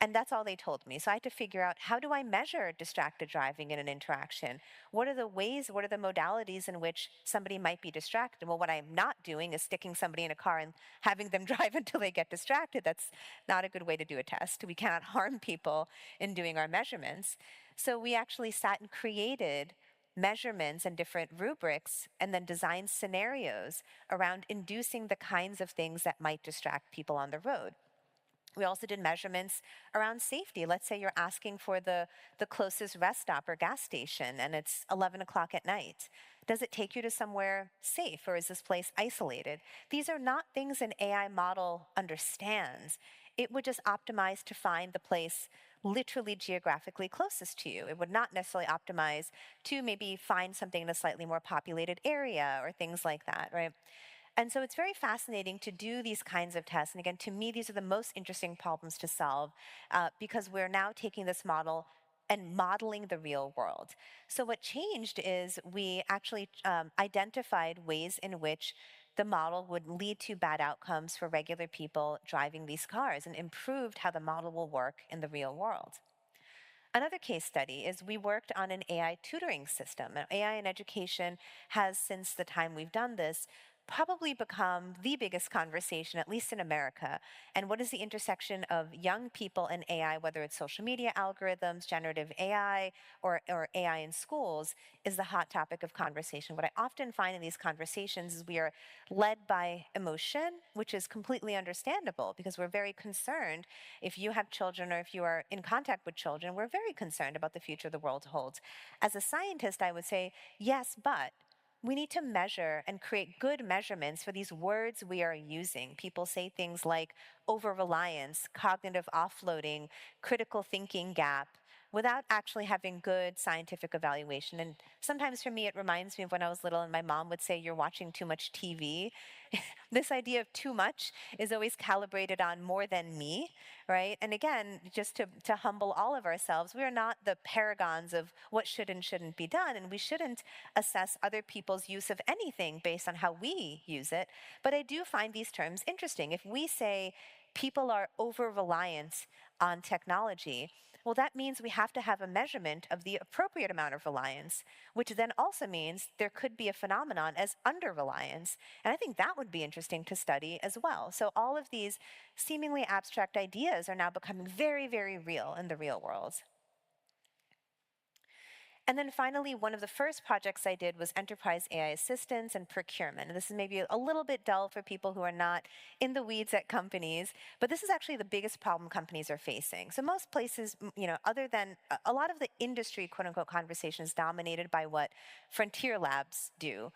And that's all they told me. So I had to figure out, how do I measure distracted driving in an interaction? What are the ways, what are the modalities in which somebody might be distracted? Well, what I'm not doing is sticking somebody in a car and having them drive until they get distracted. That's not a good way to do a test. We cannot harm people in doing our measurements. So we actually sat and created measurements and different rubrics and then designed scenarios around inducing the kinds of things that might distract people on the road. We also did measurements around safety. Let's say you're asking for the closest rest stop or gas station and it's 11 o'clock at night. Does it take you to somewhere safe, or is this place isolated? These are not things an AI model understands. It would just optimize to find the place literally geographically closest to you. It would not necessarily optimize to maybe find something in a slightly more populated area or things like that, right? And so it's very fascinating to do these kinds of tests. And again, to me, these are the most interesting problems to solve because we're now taking this model and modeling the real world. So what changed is we actually identified ways in which the model would lead to bad outcomes for regular people driving these cars and improved how the model will work in the real world. Another case study is we worked on an AI tutoring system. Now, AI in education has, since the time we've done this, probably become the biggest conversation, at least in America. And what is the intersection of young people and AI, whether it's social media algorithms, generative AI, or AI in schools, is the hot topic of conversation. What I often find in these conversations is we are led by emotion, which is completely understandable because we're very concerned. If you have children or if you are in contact with children, we're very concerned about the future the world holds. As a scientist, I would say, yes, but we need to measure and create good measurements for these words we are using. People say things like over-reliance, cognitive offloading, critical thinking gap, without actually having good scientific evaluation. And sometimes for me, it reminds me of when I was little and my mom would say, you're watching too much TV. This idea of too much is always calibrated on more than me, right? And again, just to humble all of ourselves, we are not the paragons of what should and shouldn't be done, and we shouldn't assess other people's use of anything based on how we use it. But I do find these terms interesting. If we say people are over-reliant on technology, well, that means we have to have a measurement of the appropriate amount of reliance, which then also means there could be a phenomenon as under-reliance. And I think that would be interesting to study as well. So all of these seemingly abstract ideas are now becoming very, very real in the real world. And then finally, one of the first projects I did was enterprise AI assistance and procurement. And this is maybe a little bit dull for people who are not in the weeds at companies, but this is actually the biggest problem companies are facing. So most places, other than a lot of the industry, quote unquote, conversation is dominated by what frontier labs do.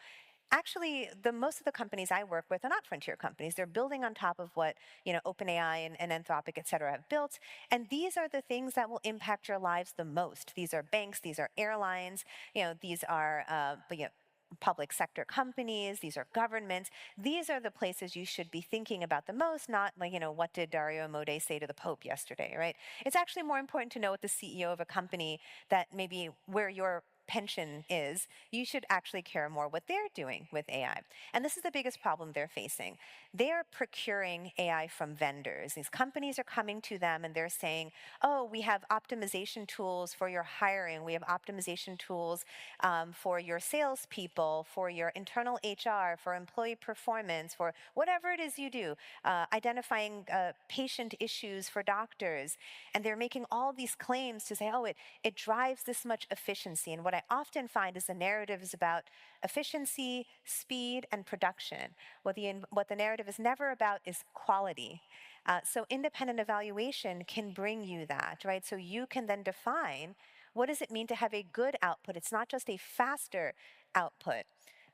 Actually, most of the companies I work with are not frontier companies. They're building on top of what OpenAI and Anthropic, et cetera, have built. And these are the things that will impact your lives the most. These are banks, these are airlines, these are public sector companies, these are governments. These are the places you should be thinking about the most, not like, what did Dario Amodei say to the Pope yesterday, right? It's actually more important to know what the CEO of a company that maybe where your pension is, you should actually care more what they're doing with AI. And this is the biggest problem they're facing. They're procuring AI from vendors. These companies are coming to them and they're saying, oh, we have optimization tools for your hiring. We have optimization tools for your salespeople, for your internal HR, for employee performance, for whatever it is you do, identifying patient issues for doctors. And they're making all these claims to say, oh, it drives this much efficiency. And what I often find is the narrative is about efficiency, speed, and production. What the narrative is never about is quality. So independent evaluation can bring you that, right? So you can then define what does it mean to have a good output. It's not just a faster output.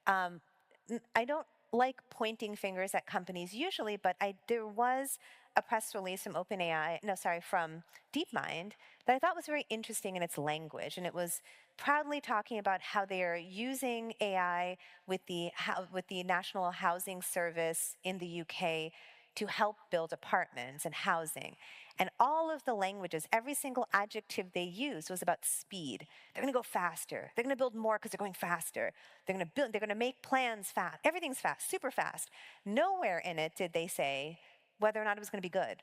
I don't like pointing fingers at companies usually, but there was a press release from from DeepMind that I thought was very interesting in its language, and it was proudly talking about how they are using AI with the National Housing Service in the UK to help build apartments and housing. And all of the languages, every single adjective they used was about speed. They're going to go faster. They're going to build more because they're going faster. They're going to make plans fast. Everything's fast, super fast. Nowhere in it did they say whether or not it was going to be good.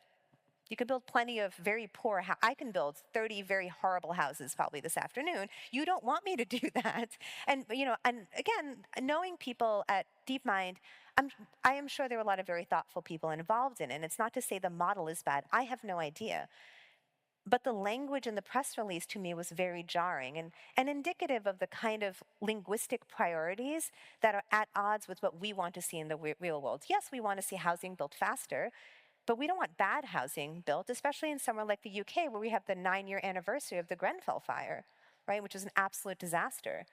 You could build plenty of very poor, I can build 30 very horrible houses probably this afternoon. You don't want me to do that. And, and again, knowing people at DeepMind, I am sure there are a lot of very thoughtful people involved in it. And it's not to say the model is bad. I have no idea. But the language in the press release to me was very jarring and indicative of the kind of linguistic priorities that are at odds with what we want to see in the real world. Yes, we want to see housing built faster, but we don't want bad housing built, especially in somewhere like the UK, where we have the 9-year anniversary of the Grenfell fire, right, which was an absolute disaster.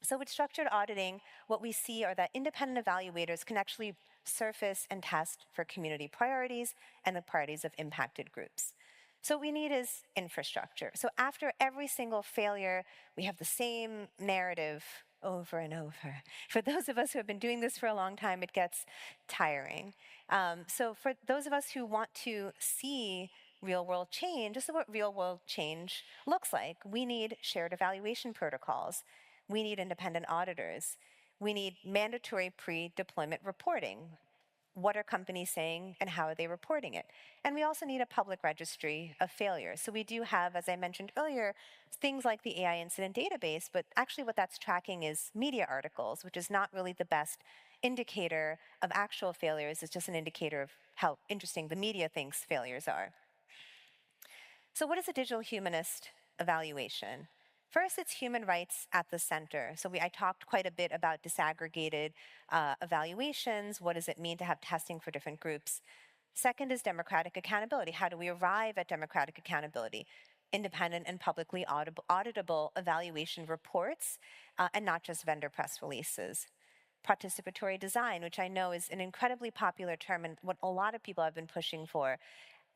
So with structured auditing, what we see are that independent evaluators can actually surface and test for community priorities and the priorities of impacted groups. So what we need is infrastructure. So after every single failure, we have the same narrative over and over. For those of us who have been doing this for a long time, it gets tiring. So for those of us who want to see real-world change, this is what real-world change looks like. We need shared evaluation protocols. We need independent auditors. We need mandatory pre-deployment reporting. What are companies saying and how are they reporting it? And we also need a public registry of failures. So we do have, as I mentioned earlier, things like the AI incident database, but actually what that's tracking is media articles, which is not really the best indicator of actual failures. It's just an indicator of how interesting the media thinks failures are. So what is a digital humanist evaluation? First, it's human rights at the center. So I talked quite a bit about disaggregated evaluations. What does it mean to have testing for different groups? Second is democratic accountability. How do we arrive at democratic accountability? Independent and publicly auditable evaluation reports, and not just vendor press releases. Participatory design, which I know is an incredibly popular term and what a lot of people have been pushing for.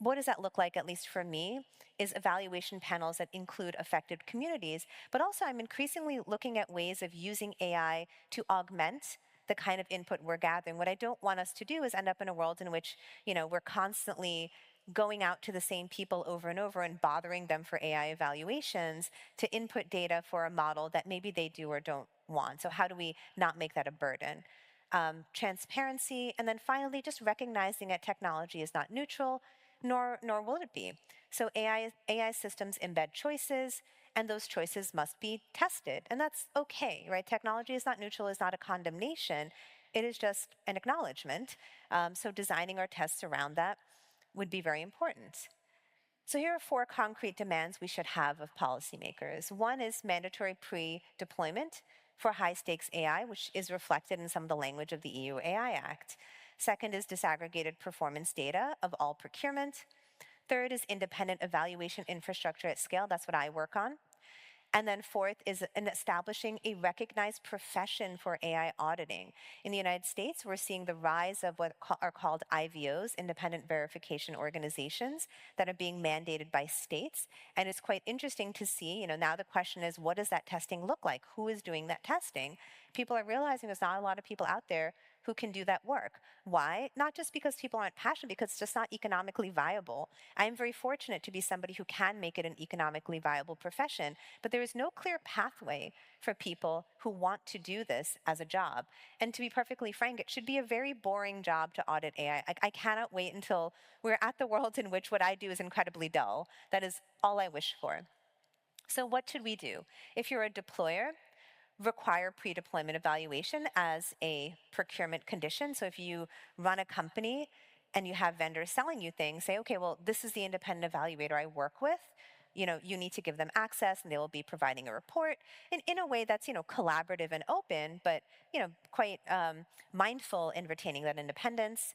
What does that look like, at least for me, is evaluation panels that include affected communities, but also I'm increasingly looking at ways of using AI to augment the kind of input we're gathering. What I don't want us to do is end up in a world in which, we're constantly going out to the same people over and over and bothering them for AI evaluations to input data for a model that maybe they do or don't want. So how do we not make that a burden? Transparency, and then finally, just recognizing that technology is not neutral, nor will it be. So AI systems embed choices, and those choices must be tested. And that's okay, right? Technology is not neutral, is not a condemnation. It is just an acknowledgement. So designing our tests around that would be very important. So here are 4 concrete demands we should have of policymakers. One is mandatory pre-deployment for high-stakes AI, which is reflected in some of the language of the EU AI Act. Second is disaggregated performance data of all procurement. Third is independent evaluation infrastructure at scale. That's what I work on. And then fourth is establishing a recognized profession for AI auditing. In the United States, we're seeing the rise of what are called IVOs, independent verification organizations, that are being mandated by states. And it's quite interesting to see, now the question is, what does that testing look like? Who is doing that testing? People are realizing there's not a lot of people out there who can do that work. Why? Not just because people aren't passionate, because it's just not economically viable. I'm very fortunate to be somebody who can make it an economically viable profession, but there is no clear pathway for people who want to do this as a job. And to be perfectly frank, it should be a very boring job to audit AI. I cannot wait until we're at the world in which what I do is incredibly dull. That is all I wish for. So what should we do? If you're a deployer, require pre-deployment evaluation as a procurement condition. So if you run a company and you have vendors selling you things, say, okay, well, this is the independent evaluator I work with. You need to give them access and they will be providing a report in a way that's, collaborative and open, but, quite mindful in retaining that independence.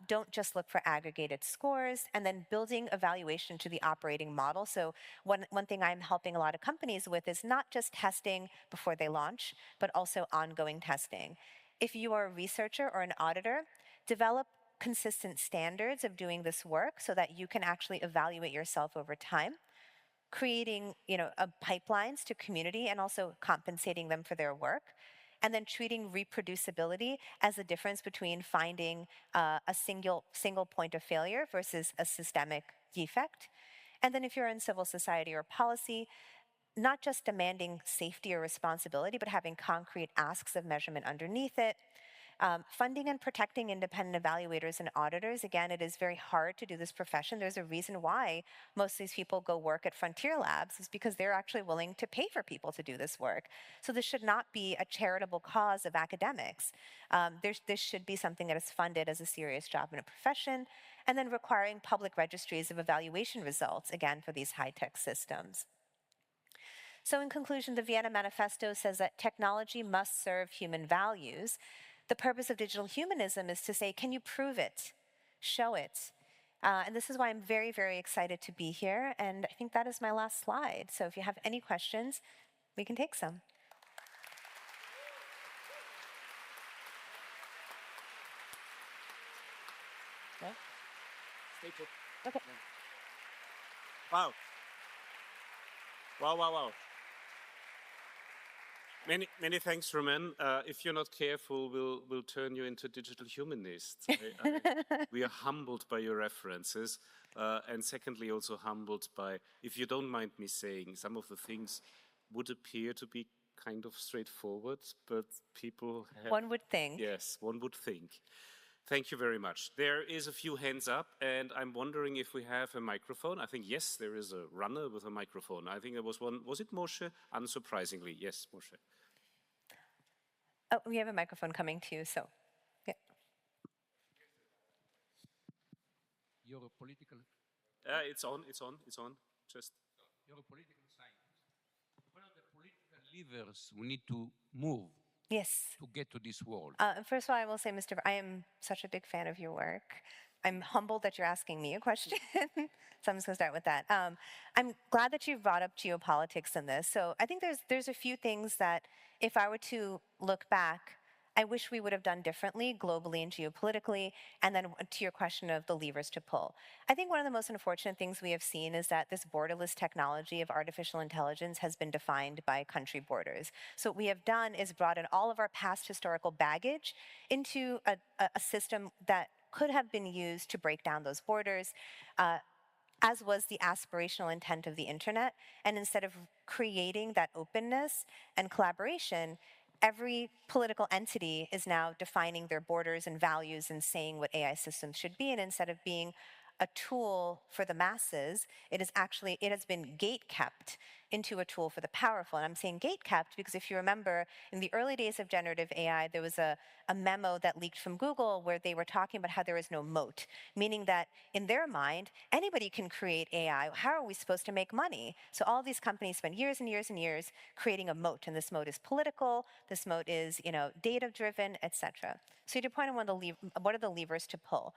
Don't just look for aggregated scores, and then building evaluation to the operating model. So one thing I'm helping a lot of companies with is not just testing before they launch, but also ongoing testing. If you are a researcher or an auditor, develop consistent standards of doing this work so that you can actually evaluate yourself over time, creating, pipelines to community and also compensating them for their work, and then treating reproducibility as the difference between finding a single point of failure versus a systemic defect. And then if you're in civil society or policy, not just demanding safety or responsibility, but having concrete asks of measurement underneath it, Funding and protecting independent evaluators and auditors, again, it is very hard to do this profession. There's a reason why most of these people go work at frontier labs, is because they're actually willing to pay for people to do this work. So this should not be a charitable cause of academics. This should be something that is funded as a serious job in a profession, and then requiring public registries of evaluation results, again, for these high-tech systems. So in conclusion, the Vienna Manifesto says that technology must serve human values. The purpose of digital humanism is to say, can you prove it? Show it. And this is why I'm very, very excited to be here. And I think that is my last slide. So if you have any questions, we can take some. Yeah. Stay put. Okay. Wow. Wow, wow, wow. Many thanks, Rumman. If you're not careful, we'll turn you into digital humanist. We are humbled by your references, and secondly, also humbled by, if you don't mind me saying, some of the things would appear to be kind of straightforward, but people have... One would think. Yes, one would think. Thank you very much. There is a few hands up, and I'm wondering if we have a microphone. I think, yes, there is a runner with a microphone. I think there was one. Was it Moshe? Unsurprisingly, yes, Moshe. Oh, we have a microphone coming to you, so, yeah. You're a political... It's on. Just... You're a political scientist. What are the political levers we need to move? Yes. To get to this world? First of all, I will say, Mr. I am such a big fan of your work. I'm humbled that you're asking me a question. So I'm just going to start with that. I'm glad that you've brought up geopolitics in this. So I think there's a few things that, if I were to look back, I wish we would have done differently globally and geopolitically. And then to your question of the levers to pull. I think one of the most unfortunate things we have seen is that this borderless technology of artificial intelligence has been defined by country borders. So what we have done is brought in all of our past historical baggage into a system that could have been used to break down those borders, as was the aspirational intent of the internet. And instead of creating that openness and collaboration, every political entity is now defining their borders and values and saying what AI systems should be. And instead of being a tool for the masses, it has been gate-kept into a tool for the powerful. And I'm saying gate-kept because if you remember, in the early days of generative AI, there was a memo that leaked from Google where they were talking about how there is no moat, meaning that in their mind, anybody can create AI. How are we supposed to make money? So all these companies spend years and years and years creating a moat, and this moat is political, this moat is, data-driven, etc. So to your point on what are the levers to pull?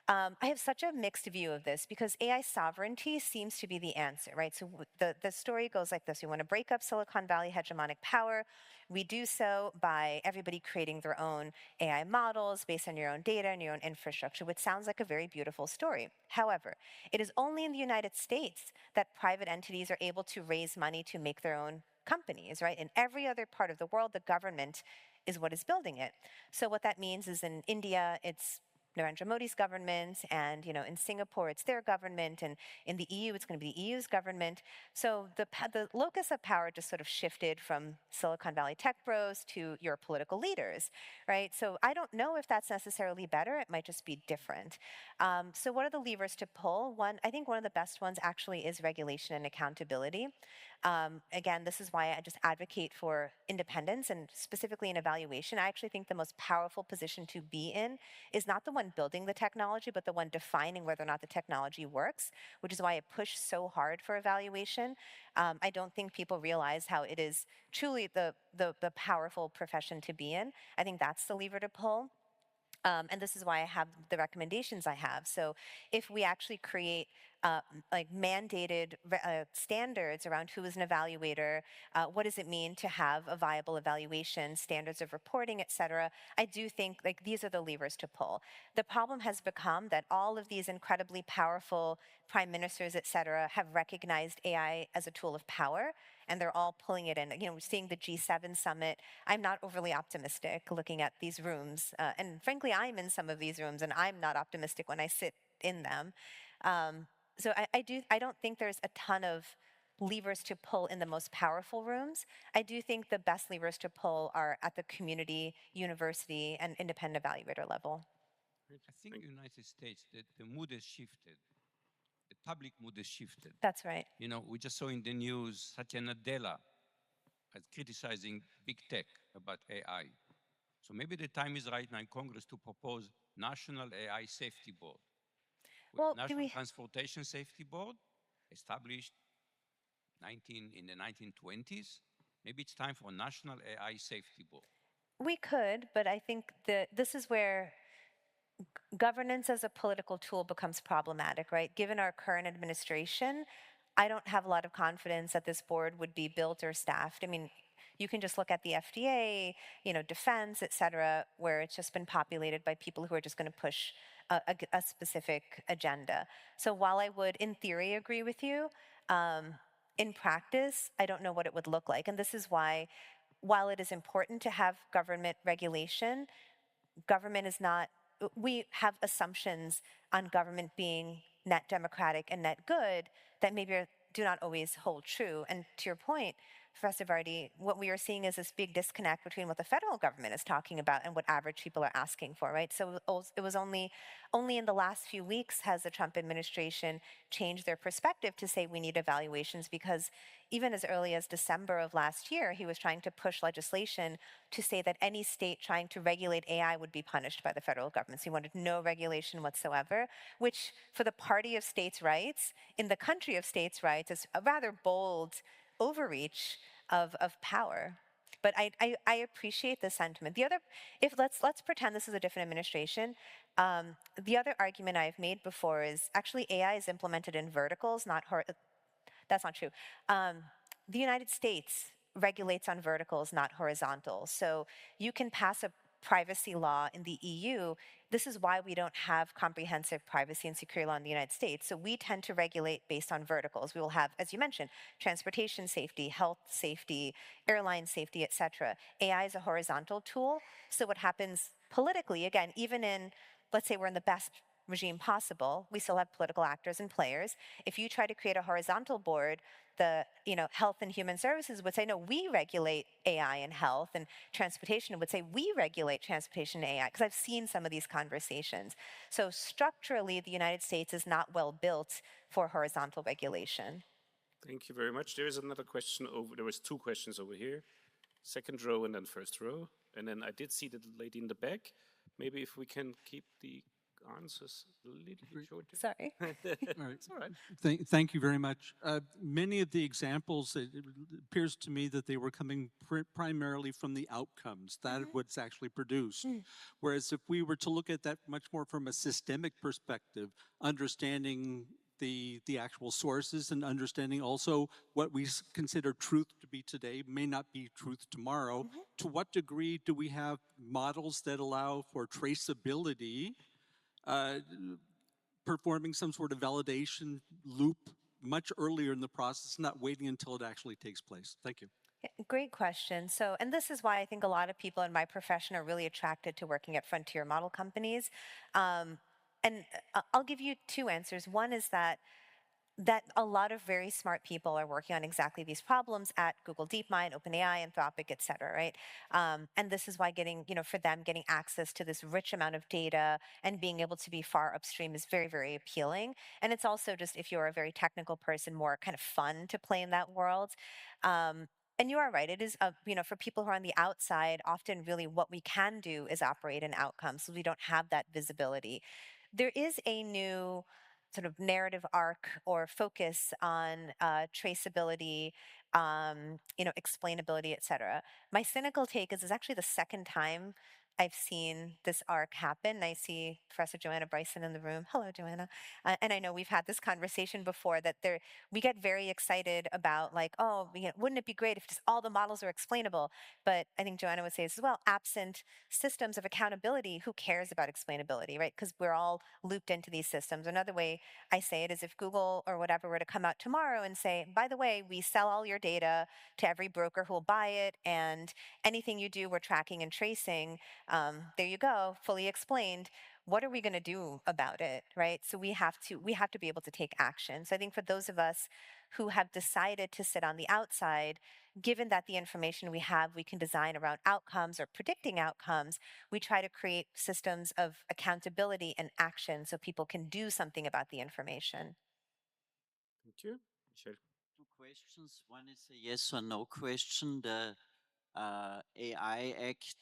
I have such a mixed view of this because AI sovereignty seems to be the answer, right? So the story goes like this. We want to break up Silicon Valley hegemonic power. We do so by everybody creating their own AI models based on your own data and your own infrastructure, which sounds like a very beautiful story. However, it is only in the United States that private entities are able to raise money to make their own companies, right? In every other part of the world, the government is what is building it. So what that means is in India, it's Narendra Modi's government, and in Singapore it's their government, and in the EU it's going to be the EU's government. So the locus of power just sort of shifted from Silicon Valley tech bros to your political leaders, right? So I don't know if that's necessarily better. It might just be different. So what are the levers to pull? I think one of the best ones actually is regulation and accountability. Again, this is why I just advocate for independence, and specifically in evaluation. I actually think the most powerful position to be in is not the one building the technology, but the one defining whether or not the technology works, which is why I push so hard for evaluation. I don't think people realize how it is truly the powerful profession to be in. I think that's the lever to pull. And this is why I have the recommendations I have. So if we actually create mandated standards around who is an evaluator, what does it mean to have a viable evaluation, standards of reporting, et cetera, I do think these are the levers to pull. The problem has become that all of these incredibly powerful prime ministers, et cetera, have recognized AI as a tool of power, and they're all pulling it in. We're seeing the G7 summit. I'm not overly optimistic looking at these rooms. And frankly, I'm in some of these rooms, and I'm not optimistic when I sit in them. So I don't think there's a ton of levers to pull in the most powerful rooms. I do think the best levers to pull are at the community, university, and independent evaluator level. I think in the United States that the mood has shifted. The public mood has shifted. That's right. You know, we just saw in the news Satya Nadella criticizing big tech about AI. So maybe the time is right now in Congress to propose National AI Safety Board. Well, National Transportation Safety Board, established in the 1920s. Maybe it's time for a National AI Safety Board. We could, but I think this is where governance as a political tool becomes problematic, right? Given our current administration, I don't have a lot of confidence that this board would be built or staffed. I mean, you can just look at the FDA, defense, et cetera, where it's just been populated by people who are just going to push a specific agenda. So while I would, in theory, agree with you, in practice, I don't know what it would look like. And this is why, while it is important to have government regulation, government is not, we have assumptions on government being net democratic and net good that maybe do not always hold true. And to your point, Professor Vardy, what we are seeing is this big disconnect between what the federal government is talking about and what average people are asking for, right? So it was only in the last few weeks has the Trump administration changed their perspective to say we need evaluations, because even as early as December of last year, he was trying to push legislation to say that any state trying to regulate AI would be punished by the federal government. So he wanted no regulation whatsoever, which for the party of states' rights, in the country of states' rights, is a rather bold overreach of power. But I appreciate the sentiment. The other, let's pretend this is a different administration. The other argument I've made before is actually AI is implemented in verticals, not that's not true. The United States regulates on verticals, not horizontal. So you can pass a privacy law in the EU. This is why we don't have comprehensive privacy and security law in the United States. So we tend to regulate based on verticals. We will have, as you mentioned, transportation safety, health safety, airline safety, et cetera. AI is a horizontal tool. So what happens politically, again, even in, let's say we're in the best regime possible, we still have political actors and players. If you try to create a horizontal board, the Health and Human Services would say, no, we regulate AI and health, and transportation would say, we regulate transportation and AI, because I've seen some of these conversations. So structurally, the United States is not well built for horizontal regulation. Thank you very much. There is another question there was two questions over here. Second row and then first row. And then I did see the lady in the back. Maybe if we can keep the answers a little bit shorter. Sorry. All right. It's all right. Thank you very much. Many of the examples, it appears to me that they were coming primarily from the outcomes, that what's actually produced. Whereas if we were to look at that much more from a systemic perspective, understanding the actual sources and understanding also what we consider truth to be today may not be truth tomorrow. To what degree do we have models that allow for traceability, performing some sort of validation loop much earlier in the process, not waiting until it actually takes place? Thank you. Great question. So, and this is why I think a lot of people in my profession are really attracted to working at frontier model companies. And I'll give you two answers. One is that a lot of very smart people are working on exactly these problems at Google DeepMind, OpenAI, Anthropic, et cetera, right? And this is why for them, getting access to this rich amount of data and being able to be far upstream is very, very appealing. And it's also just, if you're a very technical person, more kind of fun to play in that world. And you are right. It is, for people who are on the outside, often really what we can do is operate in outcomes, so we don't have that visibility. There is a new sort of narrative arc or focus on traceability, explainability, et cetera. My cynical take is actually the second time I've seen this arc happen. I see Professor Joanna Bryson in the room. Hello, Joanna. And I know we've had this conversation before that we get very excited about wouldn't it be great if just all the models are explainable? But I think Joanna would say this as well, absent systems of accountability, who cares about explainability, right? Because we're all looped into these systems. Another way I say it is, if Google or whatever were to come out tomorrow and say, by the way, we sell all your data to every broker who will buy it, and anything you do, we're tracking and tracing. There you go, fully explained. What are we going to do about it, right? So we have to be able to take action. So I think for those of us who have decided to sit on the outside, given that the information we have, we can design around outcomes or predicting outcomes, we try to create systems of accountability and action so people can do something about the information. Thank you. Michel. Two questions. One is a yes or no question. The AI Act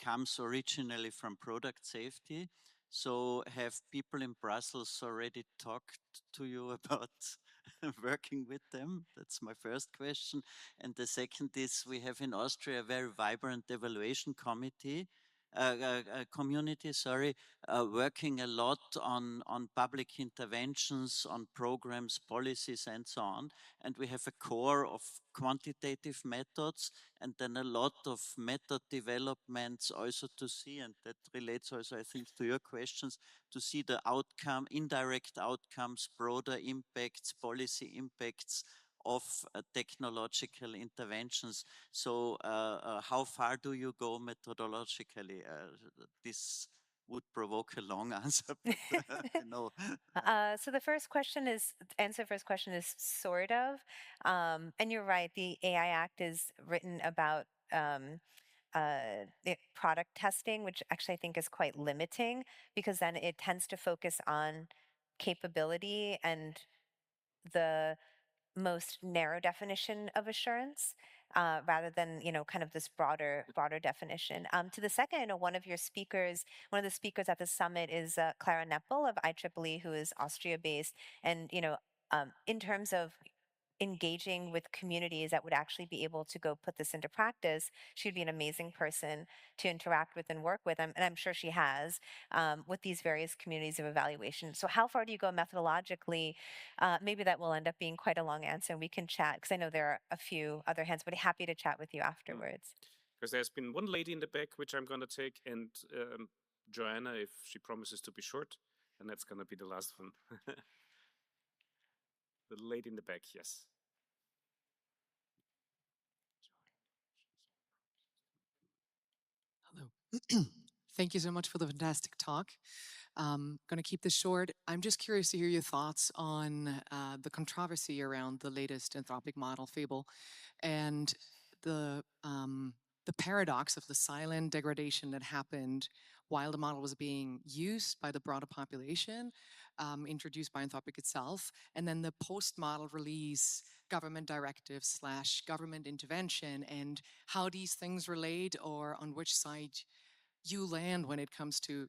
comes originally from product safety. So have people in Brussels already talked to you about working with them? That's my first question. And the second is we have in Austria a very vibrant evaluation community, working a lot on public interventions, on programs, policies, and so on. And we have a core of quantitative methods and then a lot of method developments also to see, and that relates also, I think, to your questions, to see the outcome, indirect outcomes, broader impacts, policy impacts of technological interventions. So how far do you go methodologically? This would provoke a long answer, but no. So the first question is, answer the first question is sort of, and you're right, the AI Act is written about product testing, which actually I think is quite limiting because then it tends to focus on capability and the most narrow definition of assurance rather than kind of this broader definition. To the second, one of the speakers at the summit is Clara Neppel of IEEE, who is Austria based, and in terms of engaging with communities that would actually be able to go put this into practice, she'd be an amazing person to interact with and work with, and I'm sure she has, with these various communities of evaluation. So how far do you go methodologically? Maybe that will end up being quite a long answer, and we can chat, because I know there are a few other hands, but happy to chat with you afterwards. Because there's been one lady in the back, which I'm going to take, and Joanna, if she promises to be short, and that's going to be the last one. The lady in the back, yes. Hello. Thank you so much for the fantastic talk. I'm going to keep this short. I'm just curious to hear your thoughts on the controversy around the latest anthropic model, Fable, and the paradox of the silent degradation that happened while the model was being used by the broader population, introduced by Anthropic itself, and then the post-model release government directives / government intervention, and how these things relate, or on which side you land when it comes to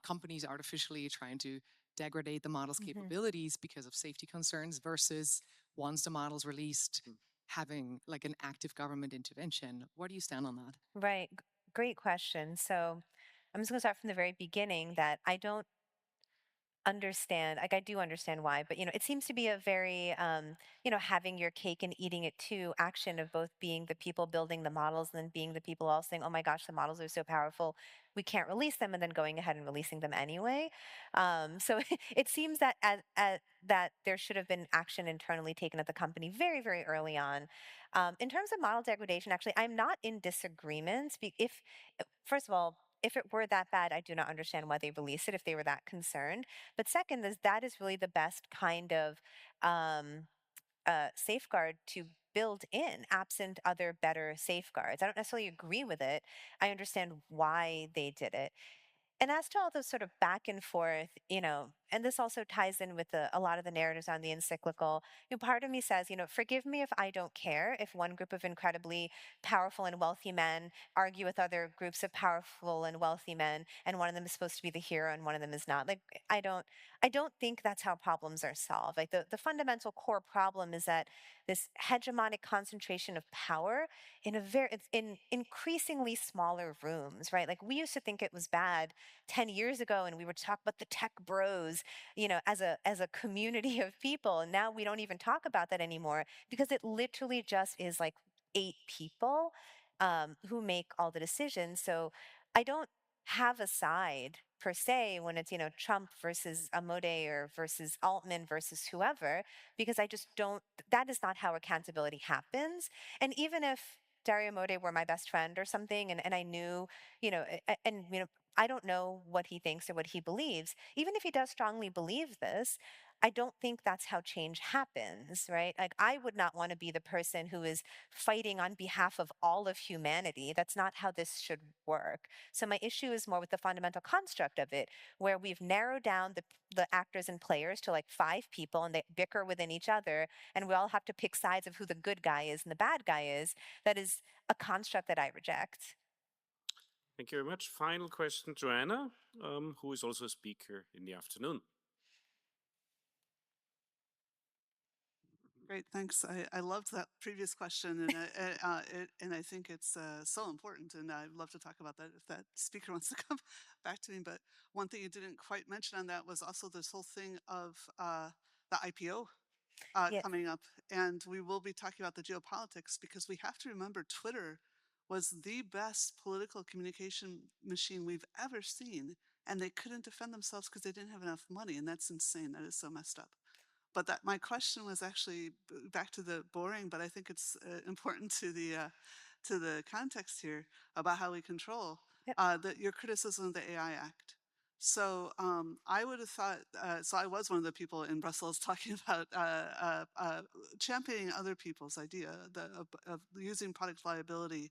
companies artificially trying to degrade the model's capabilities because of safety concerns versus once the model's released, having like an active government intervention. Where do you stand on that? Right. Great question. So I'm just going to start from the very beginning that I don't understand, like I do understand why, but it seems to be a very having your cake and eating it too action of both being the people building the models and then being the people all saying, oh my gosh, the models are so powerful, we can't release them, and then going ahead and releasing them anyway. So it seems that that there should have been action internally taken at the company very, very early on. In terms of model degradation, actually, I'm not in disagreement. First of all, if it were that bad, I do not understand why they released it if they were that concerned. But second, that is really the best kind of safeguard to build in, absent other better safeguards. I don't necessarily agree with it. I understand why they did it. And as to all those sort of back and forth, and this also ties in with a lot of the narratives on the encyclical, part of me says, forgive me if I don't care if one group of incredibly powerful and wealthy men argue with other groups of powerful and wealthy men, and one of them is supposed to be the hero and one of them is not. Like, I don't think that's how problems are solved. Like the fundamental core problem is that this hegemonic concentration of power in increasingly smaller rooms, right? Like we used to think it was bad 10 years ago, and we were talking about the tech bros, as a community of people. And now we don't even talk about that anymore because it literally just is like 8 people who make all the decisions. So I don't have a side per se when it's, Trump versus Amode or versus Altman versus whoever, because I just don't, that is not how accountability happens. And even if Dario Amode were my best friend or something, and I knew, I don't know what he thinks or what he believes. Even if he does strongly believe this, I don't think that's how change happens, right? Like, I would not want to be the person who is fighting on behalf of all of humanity. That's not how this should work. So my issue is more with the fundamental construct of it, where we've narrowed down the actors and players to like 5 people, and they bicker within each other, and we all have to pick sides of who the good guy is and the bad guy is. That is a construct that I reject. Thank you very much. Final question, Joanna, who is also a speaker in the afternoon. Great, thanks. I loved that previous question, and I think it's so important, and I'd love to talk about that if that speaker wants to come back to me. But one thing you didn't quite mention on that was also this whole thing of the IPO Yes. coming up, and we will be talking about the geopolitics, because we have to remember Twitter was the best political communication machine we've ever seen, and they couldn't defend themselves because they didn't have enough money, and that's insane. That is so messed up. But that my question was actually back to the boring, but I think it's important to the context here about how we control your criticism of the AI Act. So I would have thought, so I was one of the people in Brussels talking about championing other people's idea of using product liability.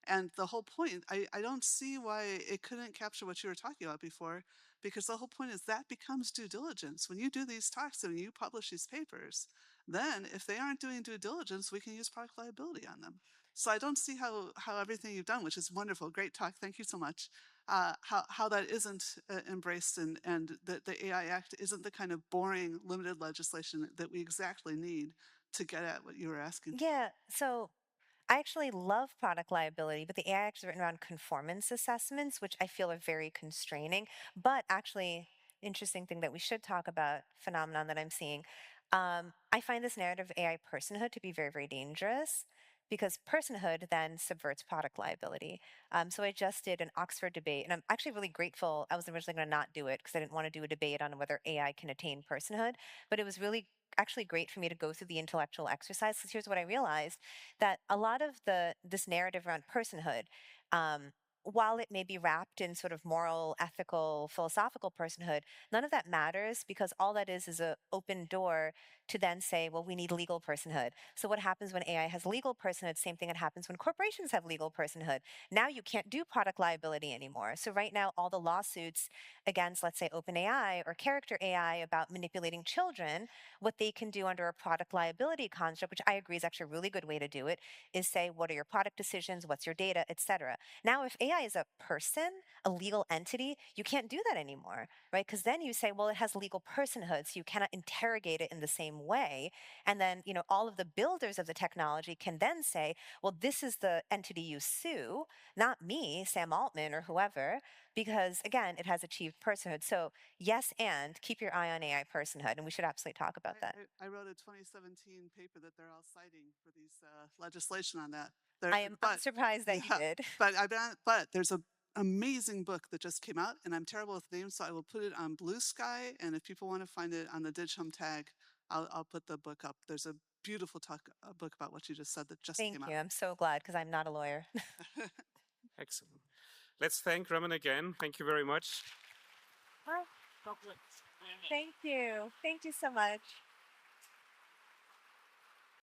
And the whole point, I don't see why it couldn't capture what you were talking about before, because the whole point is that becomes due diligence. When you do these talks and you publish these papers, then if they aren't doing due diligence, we can use product liability on them. So I don't see how everything you've done, which is wonderful, great talk, thank you so much, how that isn't embraced, and that the AI Act isn't the kind of boring, limited legislation that we exactly need to get at what you were asking. Yeah, so I actually love product liability, but the AI Act is written around conformance assessments, which I feel are very constraining. But actually, interesting thing that we should talk about, phenomenon that I'm seeing. I find this narrative of AI personhood to be very, very dangerous, because personhood then subverts product liability. So I just did an Oxford debate, and I'm actually really grateful. I was originally going to not do it because I didn't want to do a debate on whether AI can attain personhood, but it was really actually great for me to go through the intellectual exercise, because here's what I realized: that a lot of this narrative around personhood, while it may be wrapped in sort of moral, ethical, philosophical personhood, none of that matters, because all that is an open door to then say, well, we need legal personhood. So what happens when AI has legal personhood? Same thing that happens when corporations have legal personhood. Now you can't do product liability anymore. So right now, all the lawsuits against, let's say, OpenAI or Character AI about manipulating children, what they can do under a product liability construct, which I agree is actually a really good way to do it, is say, what are your product decisions, what's your data, etc. Now, if AI is a person, a legal entity, you can't do that anymore, right? Because then you say, well, it has legal personhood, so you cannot interrogate it in the same way. And then, all of the builders of the technology can then say, well, this is the entity you sue, not me, Sam Altman or whoever, because again, it has achieved personhood. So yes, and keep your eye on AI personhood, and we should absolutely talk about that. I wrote a 2017 paper that they're all citing for these legislation on that. I am surprised that you did. But there's an amazing book that just came out, and I'm terrible with names, so I will put it on Blue Sky, and if people want to find it on the DigHum tag, I'll put the book up. There's a beautiful book about what you just said that just came out. Thank you. I'm so glad, because I'm not a lawyer. Excellent. Let's thank Rumman again. Thank you very much. Thank you. Thank you so much.